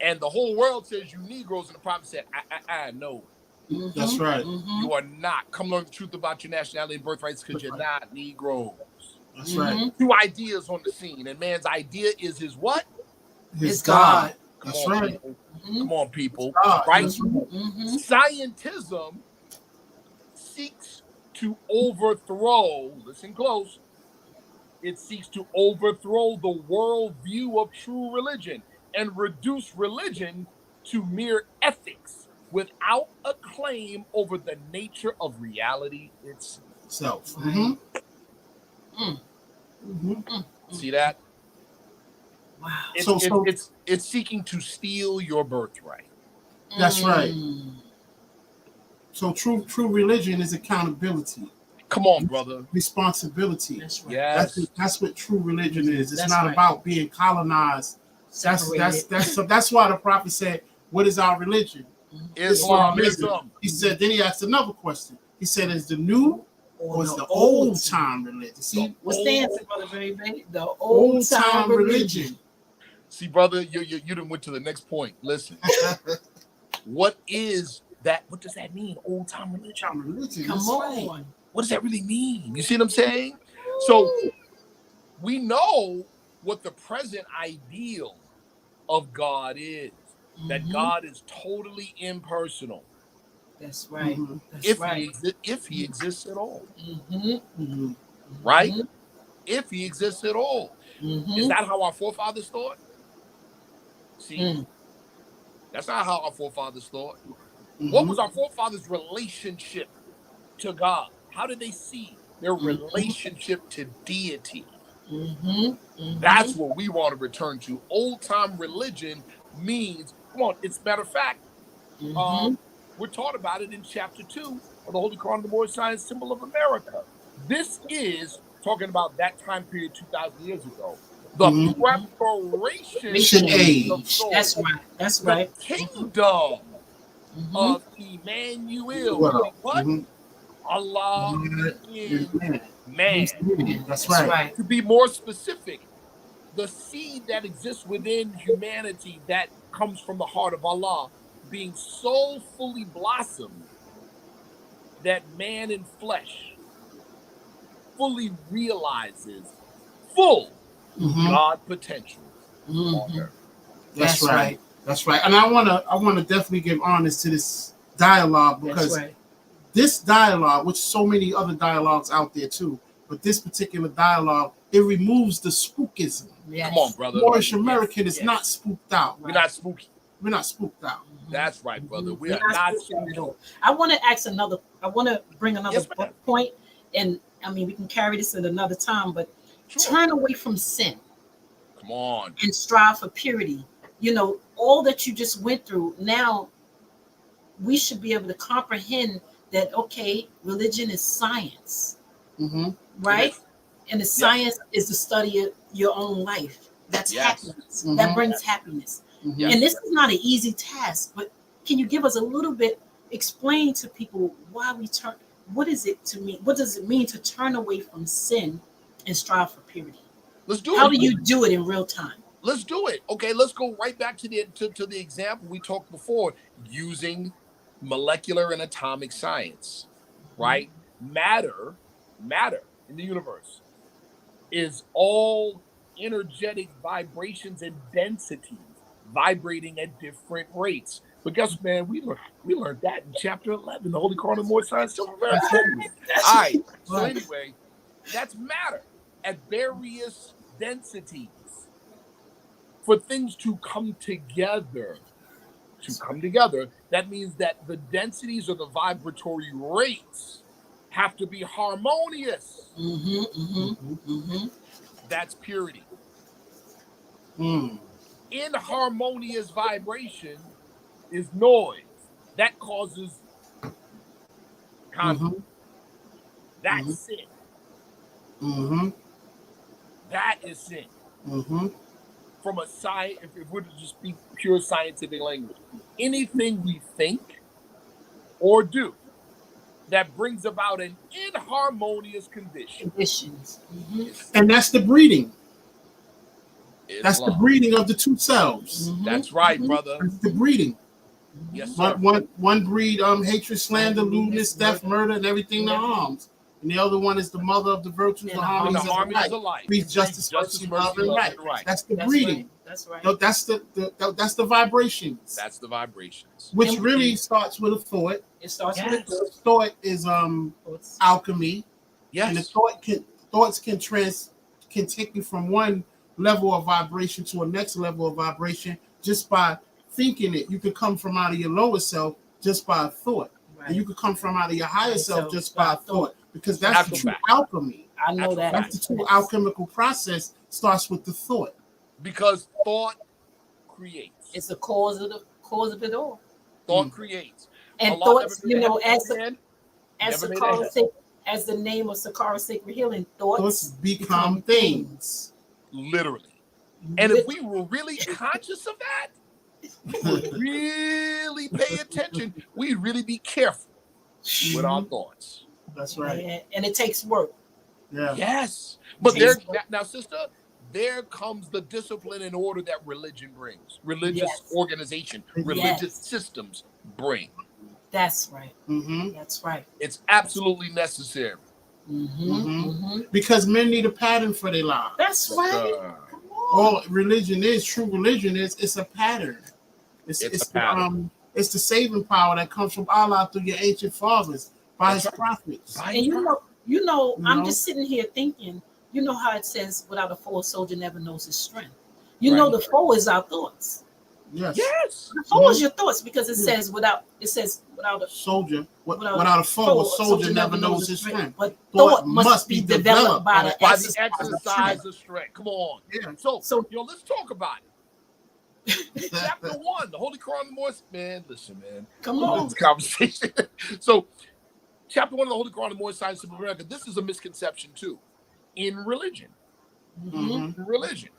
and the whole world says you Negroes, and the prophet said, no, That's right. You are not. Come learn the truth about your nationality and birthrights because you're not Negroes. That's right. Two ideas on the scene, and man's idea is his what? His God. Come That's on, right. people. Come on, people. God. Right? That's right. Scientism seeks to overthrow, listen close, it seeks to overthrow the worldview of true religion and reduce religion to mere ethics without a claim over the nature of reality itself. See that? Wow. It's seeking to steal your birthright. That's right. So true religion is accountability. Come on, brother. Responsibility. That's right. Yes. That's what true religion is. It's That's not right. about being colonized. That's why the prophet said, "What is our religion?" Islamism. He said. Then he asked another question. He said, "Is the new or is the old time religion?" See, what's the answer, brother baby? The old time religion. See, brother, you done went to the next point. Listen, what is that? What does that mean? Old time religion. Come on. What does that really mean? You see what I'm saying? So we know what the present ideal of God is. That God is totally impersonal. That's right. If he exists at all. Right? If he exists at all. Is that how our forefathers thought? See, that's not how our forefathers thought. What was our forefathers' relationship to God? How did they see their relationship to deity? That's what we want to return to. Old time religion means, come on, it's matter of fact, we're taught about it in chapter 2 of the Holy Quran of the Moorish Science Symbol of America. This is talking about that time period 2,000 years ago. The preparation age. of soul. That's right. The kingdom of Emmanuel. What? Allah is man. That's right. To be more specific, the seed that exists within humanity that comes from the heart of Allah being so fully blossomed that man in flesh fully realizes full God potential on earth. That's right. That's right. And I wanna definitely give honors to this dialogue because this dialogue, which so many other dialogues out there too, but this particular dialogue, it removes the spookism. Come on, brother. Moorish American is not spooked out. We're not spooky. We're not spooked out. That's right, brother. We are not spooky at all. I want to bring another point, and I mean we can carry this at another time, but turn away from sin. Come on. And strive for purity. You know, all that you just went through, now we should be able to comprehend that, okay, religion is science, right? And the science is the study of your own life. That's happiness. That brings happiness. And this is not an easy task, but can you give us a little bit, explain to people why we turn, what is it to me? What does it mean to turn away from sin and strive for purity? Let's do it. How do you do it in real time? Let's do it. Okay, let's go right back to the example we talked before, using molecular and atomic science, right? Matter in the universe is all energetic vibrations and densities vibrating at different rates. But guess what, man? We learned that in chapter 11, the Holy Quran of Moorish Science. All right. So anyway, that's matter at various densities. For things to come together, that means that the densities or the vibratory rates have to be harmonious. That's purity. Inharmonious vibration is noise. That causes conflict. That's sin. That is sin. From a science, if we're to just speak pure scientific language, anything we think or do that brings about an inharmonious conditions. And that's the breeding. That's the breeding of the two selves. That's right, brother. That's the breeding. Yes, sir. One breed hatred, slander, lewdness, theft, murder, and everything that harms. And the other one is the mother of the virtues, the harmonies of life. Peace, justice, mercy, love, and right. That's the breeding. That's right. No, that's the vibrations. That's the vibrations. Which really starts with a thought. It starts with a thought. Thought is alchemy. Yes. And the thoughts can take you from one level of vibration to a next level of vibration just by thinking it. You could come from out of your lower self just by a thought. Right. And you could come from out of your higher self just by a thought. Because that's the true alchemy. I know that. That's the true alchemical process starts with the thought. Because thought creates. It's the cause of it all. Thought creates. And thoughts, as the name of Sakara Sacred Healing, thoughts become things. Literally. And if we were really conscious of that, really pay attention, we'd really be careful with our thoughts. That's right. And it takes work. Yeah. Yes. But now, sister, there comes the discipline and order that religion brings. Religious organization, religious systems bring. That's right. Mm-hmm. That's right. It's absolutely necessary. Because men need a pattern for their lives. That's right. All religion is, true religion is, it's a pattern. It's a pattern. It's the saving power that comes from Allah through your ancient fathers by his prophets. And you know, I'm just sitting here thinking, you know how it says, without a foe, a soldier never knows his strength. You know, the foe is our thoughts. Yes. The foe is your thoughts, because it says without a soldier, without a foe, a soldier never knows his strength. But thought must be developed by the exercise of strength. Come on. Yeah. So let's talk about it. Chapter 1, the Holy Quran, the Moorish. Man, listen, man. Come on. This conversation. So, chapter 1 of the Holy Quran, the Moorish Science of America. This is a misconception too, in religion. In religion,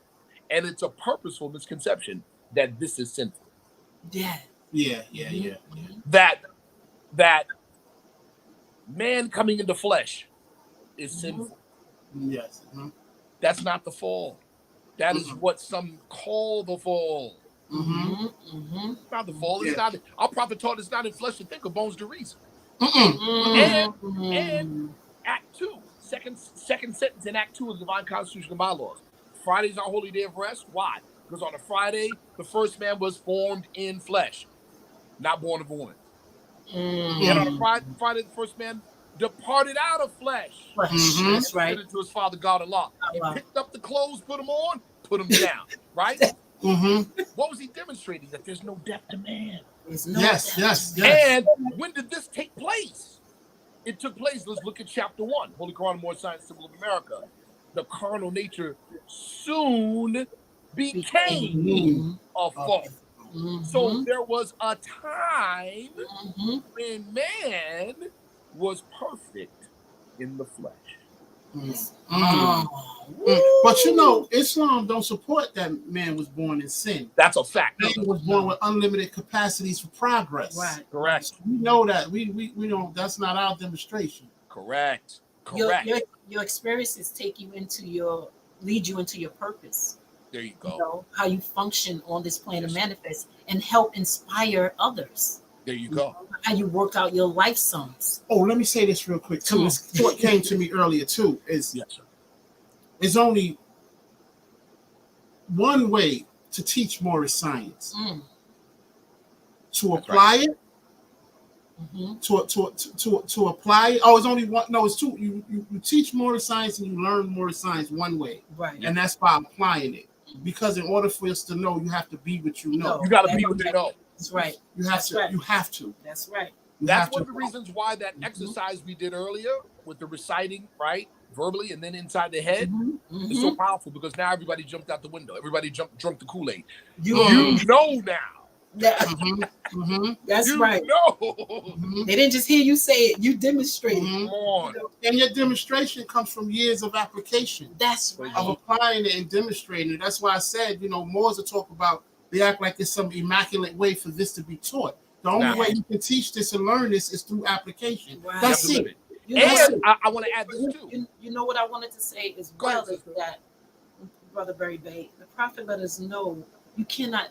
and it's a purposeful misconception that this is sinful. Yeah. That man coming into flesh is sinful. Yes. That's not the fall. That is what some call the fall. It's not the fall. It's not. Our prophet taught it's not in flesh to think, of bones to reason. And Act 2, second sentence in Act 2 of the Divine Constitution and Bylaws. Friday is our holy day of rest. Why? Because on a Friday, the first man was formed in flesh, not born of a woman. And on a Friday, the first man departed out of flesh. That's right. To his father, God Allah. He picked up the clothes, put them on, put them down. Right? What was he demonstrating? That there's no death to man. Yes. And when did this take place? It took place. Let's look at chapter 1, Holy Quran, More Science, Symbol of America. The carnal nature soon became a foe. So there was a time when man was perfect in the flesh. But you know, Islam don't support that man was born in sin. That's a fact. Man was born with unlimited capacities for progress. Right. Correct. We know that. We don't. That's not our demonstration. Correct. Your experiences lead you into your purpose. There you go. You know, how you function on this plane and manifest and help inspire others. There you go. How you work out your life sums. Oh, let me say this real quick too. This thought came to me earlier too. It's only one way to teach Moorish science. To apply it. To apply it. Oh, it's only one. No, it's two. You teach Moorish science and you learn Moorish science one way. Right. And that's by applying it. Because in order for us to know, you have to be what you know. You got to be what you know. That's right. You have to. You have to. That's right. That's one of the reasons why that exercise we did earlier with the reciting, right, verbally and then inside the head, is so powerful, because now everybody jumped out the window. Everybody drunk the Kool-Aid. You know now. That's right. No. They didn't just hear you say it. You demonstrated. And your demonstration comes from years of application. That's right. Of applying it and demonstrating it. That's why I said, Moors will talk about, they act like there's some immaculate way for this to be taught. The only way you can teach this and learn this is through application. Right. That's it. I want to add this too. You know what I wanted to say as well is that, Brother Berry Bay, the Prophet let us know you cannot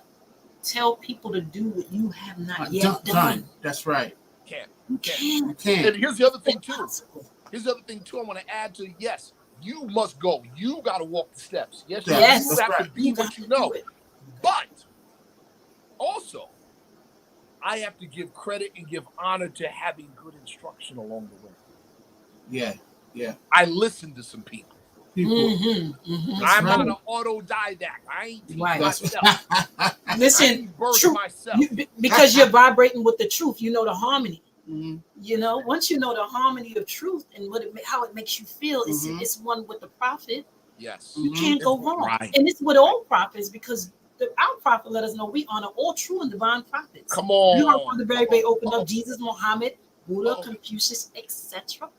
tell people to do what you have not yet done. That's right. Can't. You can't. You can't. And here's the other thing too. Impossible. Here's the other thing too. I want to add to yes, you must go. You got to walk the steps. Yes, Yes. you have to be You what got you to know. do it. But also, I have to give credit and give honor to having good instruction along the way. Yeah. Yeah. I listened to some people. I'm not an autodidact. I ain't teach myself. Listen, birth myself. Because you're vibrating with the truth. You know the harmony. Mhm. You know, once you know the harmony of truth and how it makes you feel, it's one with the prophet. Yes. You can't go wrong. Right. And it's with all prophets because our prophet let us know we honor all true and divine prophets. Come on. You heard Brother Berry Bay opened up Jesus, Muhammad, Buddha, Confucius, etc.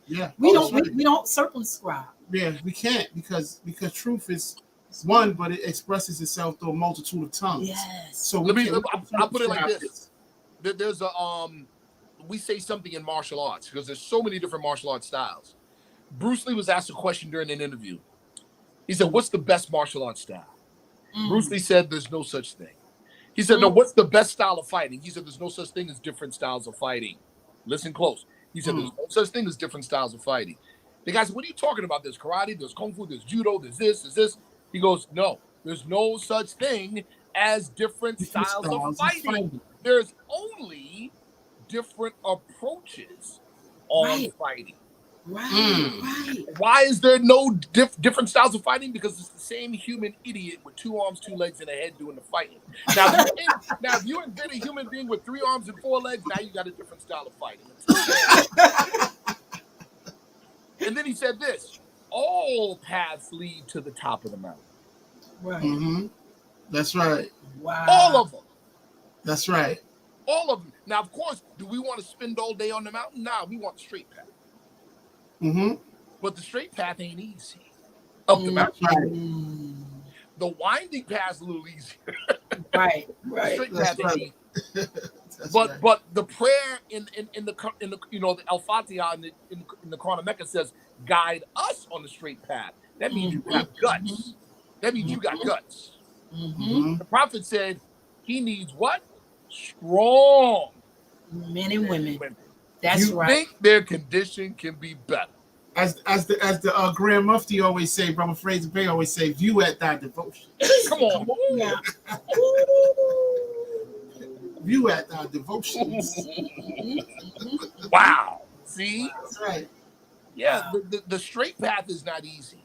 Yeah. We don't circumscribe. Yeah, we can't because truth is one, but it expresses itself through a multitude of tongues. Yes. So I'll put it like this. There's we say something in martial arts because there's so many different martial arts styles. Bruce Lee was asked a question during an interview. He said, "What's the best martial arts style?" Bruce Lee said, "There's no such thing." He said, "No, what's the best style of fighting?" He said, "There's no such thing as different styles of fighting." Listen close. He said, "There's no such thing as different styles of fighting." The guy said, "What are you talking about? There's karate, there's kung fu, there's judo, there's this. He goes, "No, there's no such thing as different styles of fighting. There's only different approaches on fighting." Right. Why is there no different styles of fighting? Because it's the same human idiot with 2 arms, 2 legs, and a head doing the fighting. Now, if you invent a human being with 3 arms and 4 legs, now you got a different style of fighting. And then he said this: all paths lead to the top of the mountain. Right. Mm-hmm. That's right. Wow. All of them. That's right. All of them. Now, of course, do we want to spend all day on the mountain? Nah, we want the straight path. Mm-hmm. But the straight path ain't easy up the mountain. Right. The winding path's a little easier. Right. The straight path ain't easy. But but the prayer in the the Al-Fatiha in the Quran of Mecca says, "Guide us on the straight path." That means you got guts. That means you got guts. The prophet said he needs what? Strong men and women. That's you right. think their condition can be better? As the Grand Mufti always say, Brother Fraser Bay always say, "View at thy devotion." Come on. Yeah. View at thy devotions. Wow. See? That's right. Yeah, the straight path is not easy.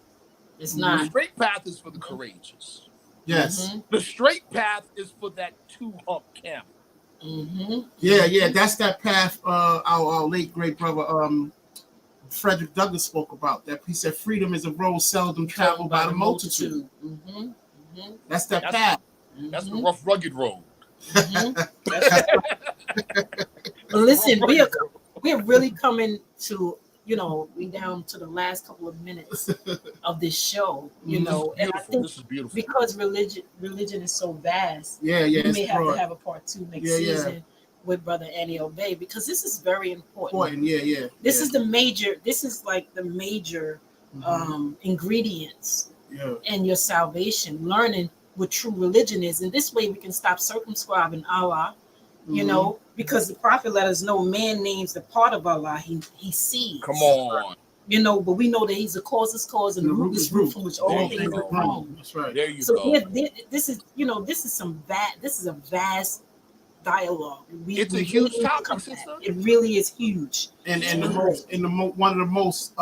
It's The not. straight path is for the courageous. Yes. The straight path is for that 2-hump camel. Yeah. That's that path. Our late great brother Frederick Douglass spoke about. That he said, "Freedom is a road seldom traveled by the multitude." That's that path. That's the rough, rugged road. But listen, we're really coming to, we down to the last couple of minutes of this show, and I think This is beautiful. because religion is so vast, Yeah. we may It's have broad. to have a part 2 next season with Brother Annie Obey, because this is very important. Yeah. This is like the major ingredients in your salvation, learning what true religion is. And this way we can stop circumscribing Allah, because the prophet let us know man names the part of Allah he sees. Come on. But we know that he's the causeless cause and the rootless root from which all things are grown. That's right. There you So go. this is a vast dialogue. It's a huge topic, sister. It really is huge. And one of the most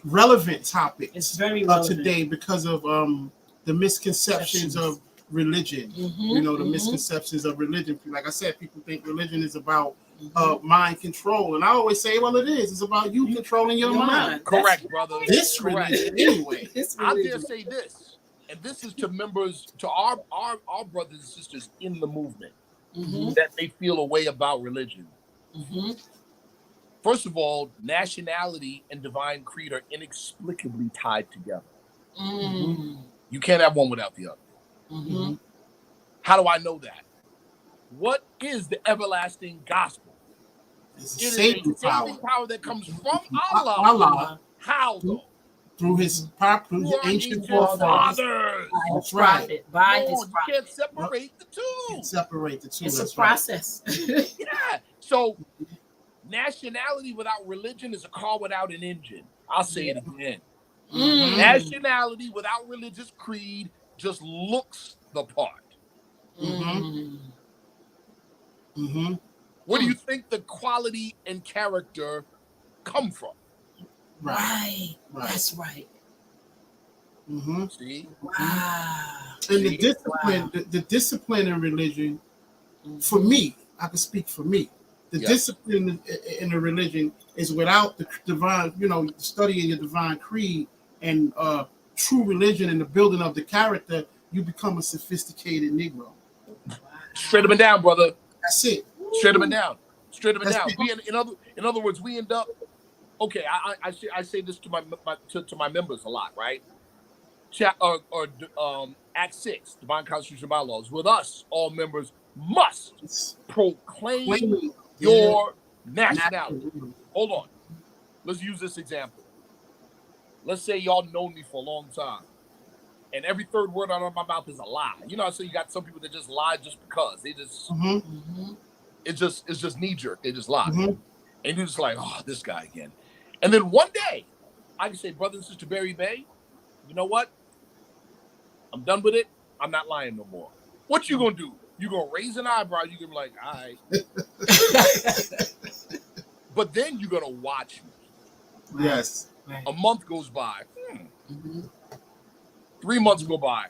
relevant topics It's very of relevant today because of the misconceptions of religion. The misconceptions of religion. Like I said, people think religion is about mind control, and I always say, well, it is. It's about you controlling your mind. Correct, brother. This Correct. religion, anyway. I dare say this, and this is to members, to our brothers and sisters in the movement that they feel a way about religion. First of all, nationality and divine creed are inexplicably tied together. You can't have one without the other. How do I know that? What is the everlasting gospel? It's It is saving a saving power that comes from Allah. Allah. How though? through his ancient forefathers. That's right. By No, his you prophet. can't separate the two. Can't separate the two. It's That's a process. Yeah. So nationality without religion is a car without an engine. I'll say it again. Mm. Nationality without religious creed just looks the part. Mm. Mm-hmm. Where do you think the quality and character come from? Right. That's right. Mm-hmm. See? Wow. And the discipline, the discipline in religion, for me, I can speak for me. The discipline in the religion is without the divine, studying your divine creed and true religion and the building of the character, you become a sophisticated Negro. Straight up and down, brother. That's it. Straight up and down. Straight up and down. It. We in other words, we end up. Okay, I say this to my members a lot, right? Act 6, Divine Constitution Bylaws. With us, all members must proclaim your nationality. Hold on. Let's use this example. Let's say y'all known me for a long time, and every third word out of my mouth is a lie. So you got some people that just lie just because they just it's just knee jerk. They just lie, and you're just like, oh, this guy again. And then one day, I can say, brother and sister Barry Bay, you know what? I'm done with it. I'm not lying no more. What you gonna do? You gonna raise an eyebrow? You gonna be like, all right. But then you're gonna watch me. Yes. A month goes by. 3 months go by.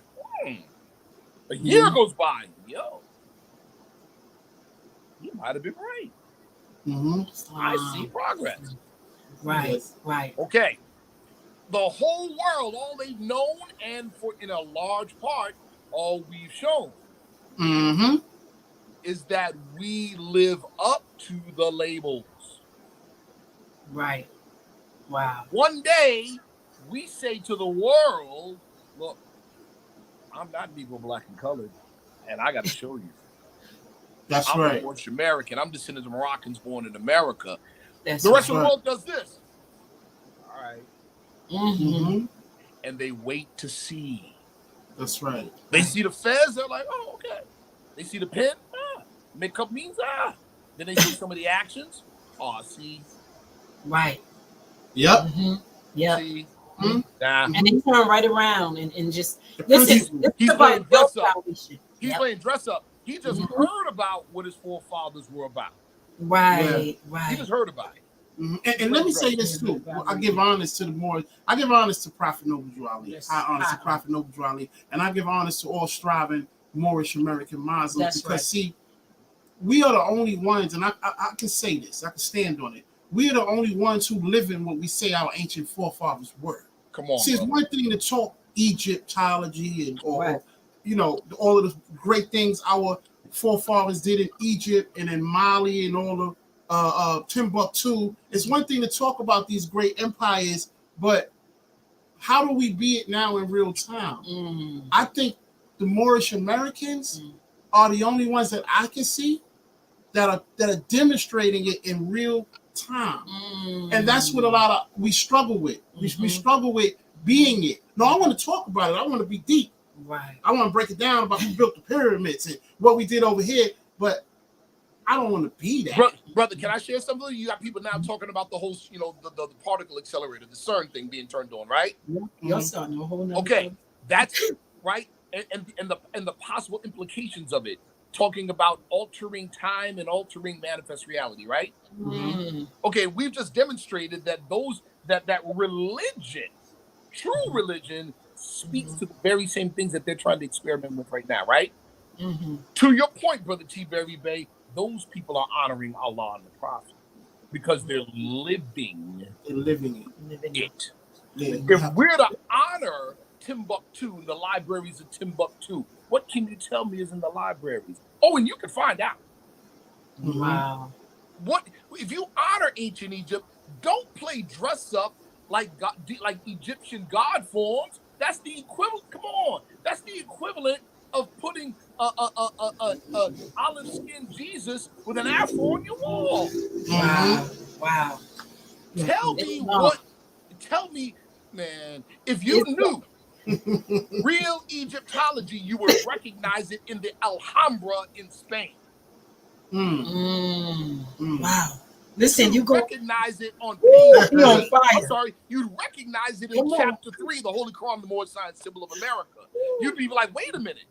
A year goes by. Yo, you might have been right. I see progress. Right. Right. Okay. The whole world, all they've known, and in a large part, all we've shown, is that we live up to the labels. Right. Wow. One day, we say to the world, look, I'm not Negro, black, and colored, and I got to show you. That's right. I'm Irish American. I'm descendant of Moroccans born in America. That's the rest of the world does this. All right. And they wait to see. That's right. They see the fez, they're like, oh, okay. They see the pen, makeup means Then they see some of the actions. Oh, see. Right. Yep. Yep. See. Nah. And they turn right around and just he's playing dress up. He's Yep. playing dress up. He just heard about what his forefathers were about. Right. Right. He just heard about it. And let me say this too. I give honors to I give honors to Prophet Noble Drew Ali. Yes. I honor to Prophet Noble Drew Ali, and I give honors to all striving Moorish American Muslims. Because see, we are the only ones, and I can say this, I can stand on it. We are the only ones who live in what we say our ancient forefathers were. Come on. See, it's one thing to talk Egyptology and or all of the great things our forefathers did in Egypt and in Mali and all the Timbuktu. It's one thing to talk about these great empires, but how do we be it now in real time? I think the Moorish Americans are the only ones that I can see that are demonstrating it in real time, and that's what we struggle with. We struggle with being it. No, I want to talk about it. I want to be deep. Right. I want to break it down about who built the pyramids and what we did over here, but I don't want to be that. Brother, can I share something? You got people now talking about the whole, the particle accelerator, the CERN thing being turned on, right? You're starting a whole nother Okay, thing. that's right, and the possible implications of it, talking about altering time and altering manifest reality, right? Okay, we've just demonstrated that that religion, true religion, speaks to the very same things that they're trying to experiment with right now, right? To your point, Brother T. Berry Bay, those people are honoring Allah and the Prophet because they're living it. If we're to honor Timbuktu, the libraries of Timbuktu, what can you tell me is in the libraries? Oh, and you can find out. Wow. What if you honor ancient Egypt? Don't play dress up like Egyptian god forms. That's the equivalent. Come on, that's the equivalent of putting olive skinned Jesus with an afro on your wall. Wow. Tell me Man, if you knew real Egyptology, you would recognize it in the Alhambra in Spain. Wow. Listen, you go recognize it on page. on fire. I'm sorry, you'd recognize it in chapter 3, the Holy Quran, the Moorish Science Symbol of America. You'd be like, wait a minute.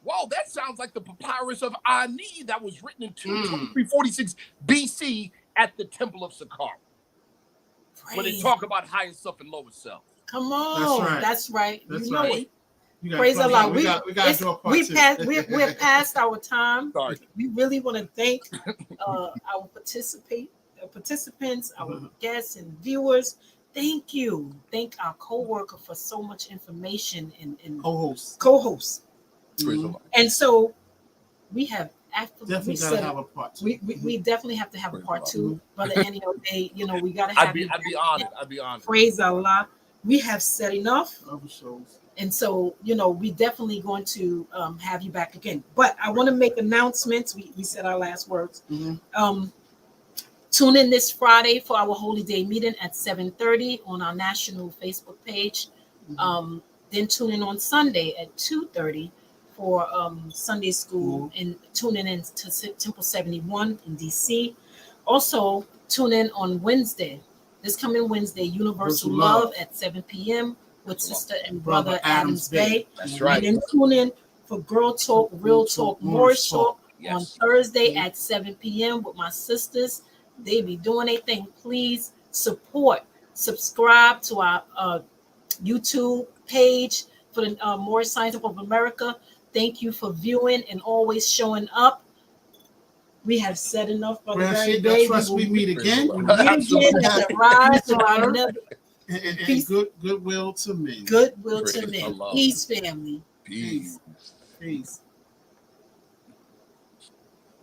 Whoa, that sounds like the papyrus of Ani that was written in 2346 BC at the Temple of Sakara. When they talk about higher self and lower self. Come on. That's right. That's you know right. it. Praise Allah. We got to do a part two. We're past our time. Sorry. We really want to thank our participants, our guests and viewers. Thank you. Thank our co-worker for so much information and co-hosts. And so we have definitely got to have a part two. We definitely have to have a part two. Brother Annie O'Day, we got to have I'd be honored. I'd be honored. Praise Allah. We have said enough. And so, we definitely going to have you back again. But I want to make announcements. We said our last words. Tune in this Friday for our Holy Day meeting at 7:30 on our national Facebook page. Then tune in on Sunday at 2:30 for Sunday school, and tune in to Temple 71 in DC. Also, tune in on Wednesday, this coming Wednesday, Universal Love at 7 p.m. with Sister and Brother Adams Bay. That's right. And then tune in for Girl Talk, Real Talk, Moorish Talk on Thursday at 7 p.m. with my sisters. They be doing their thing. Please subscribe to our YouTube page for the Moorish Science of America. Thank you for viewing and always showing up. We have said enough, Brother Barry Bay. We meet again. We meet again. And goodwill to men. Goodwill to men. Peace, family. Peace. Peace.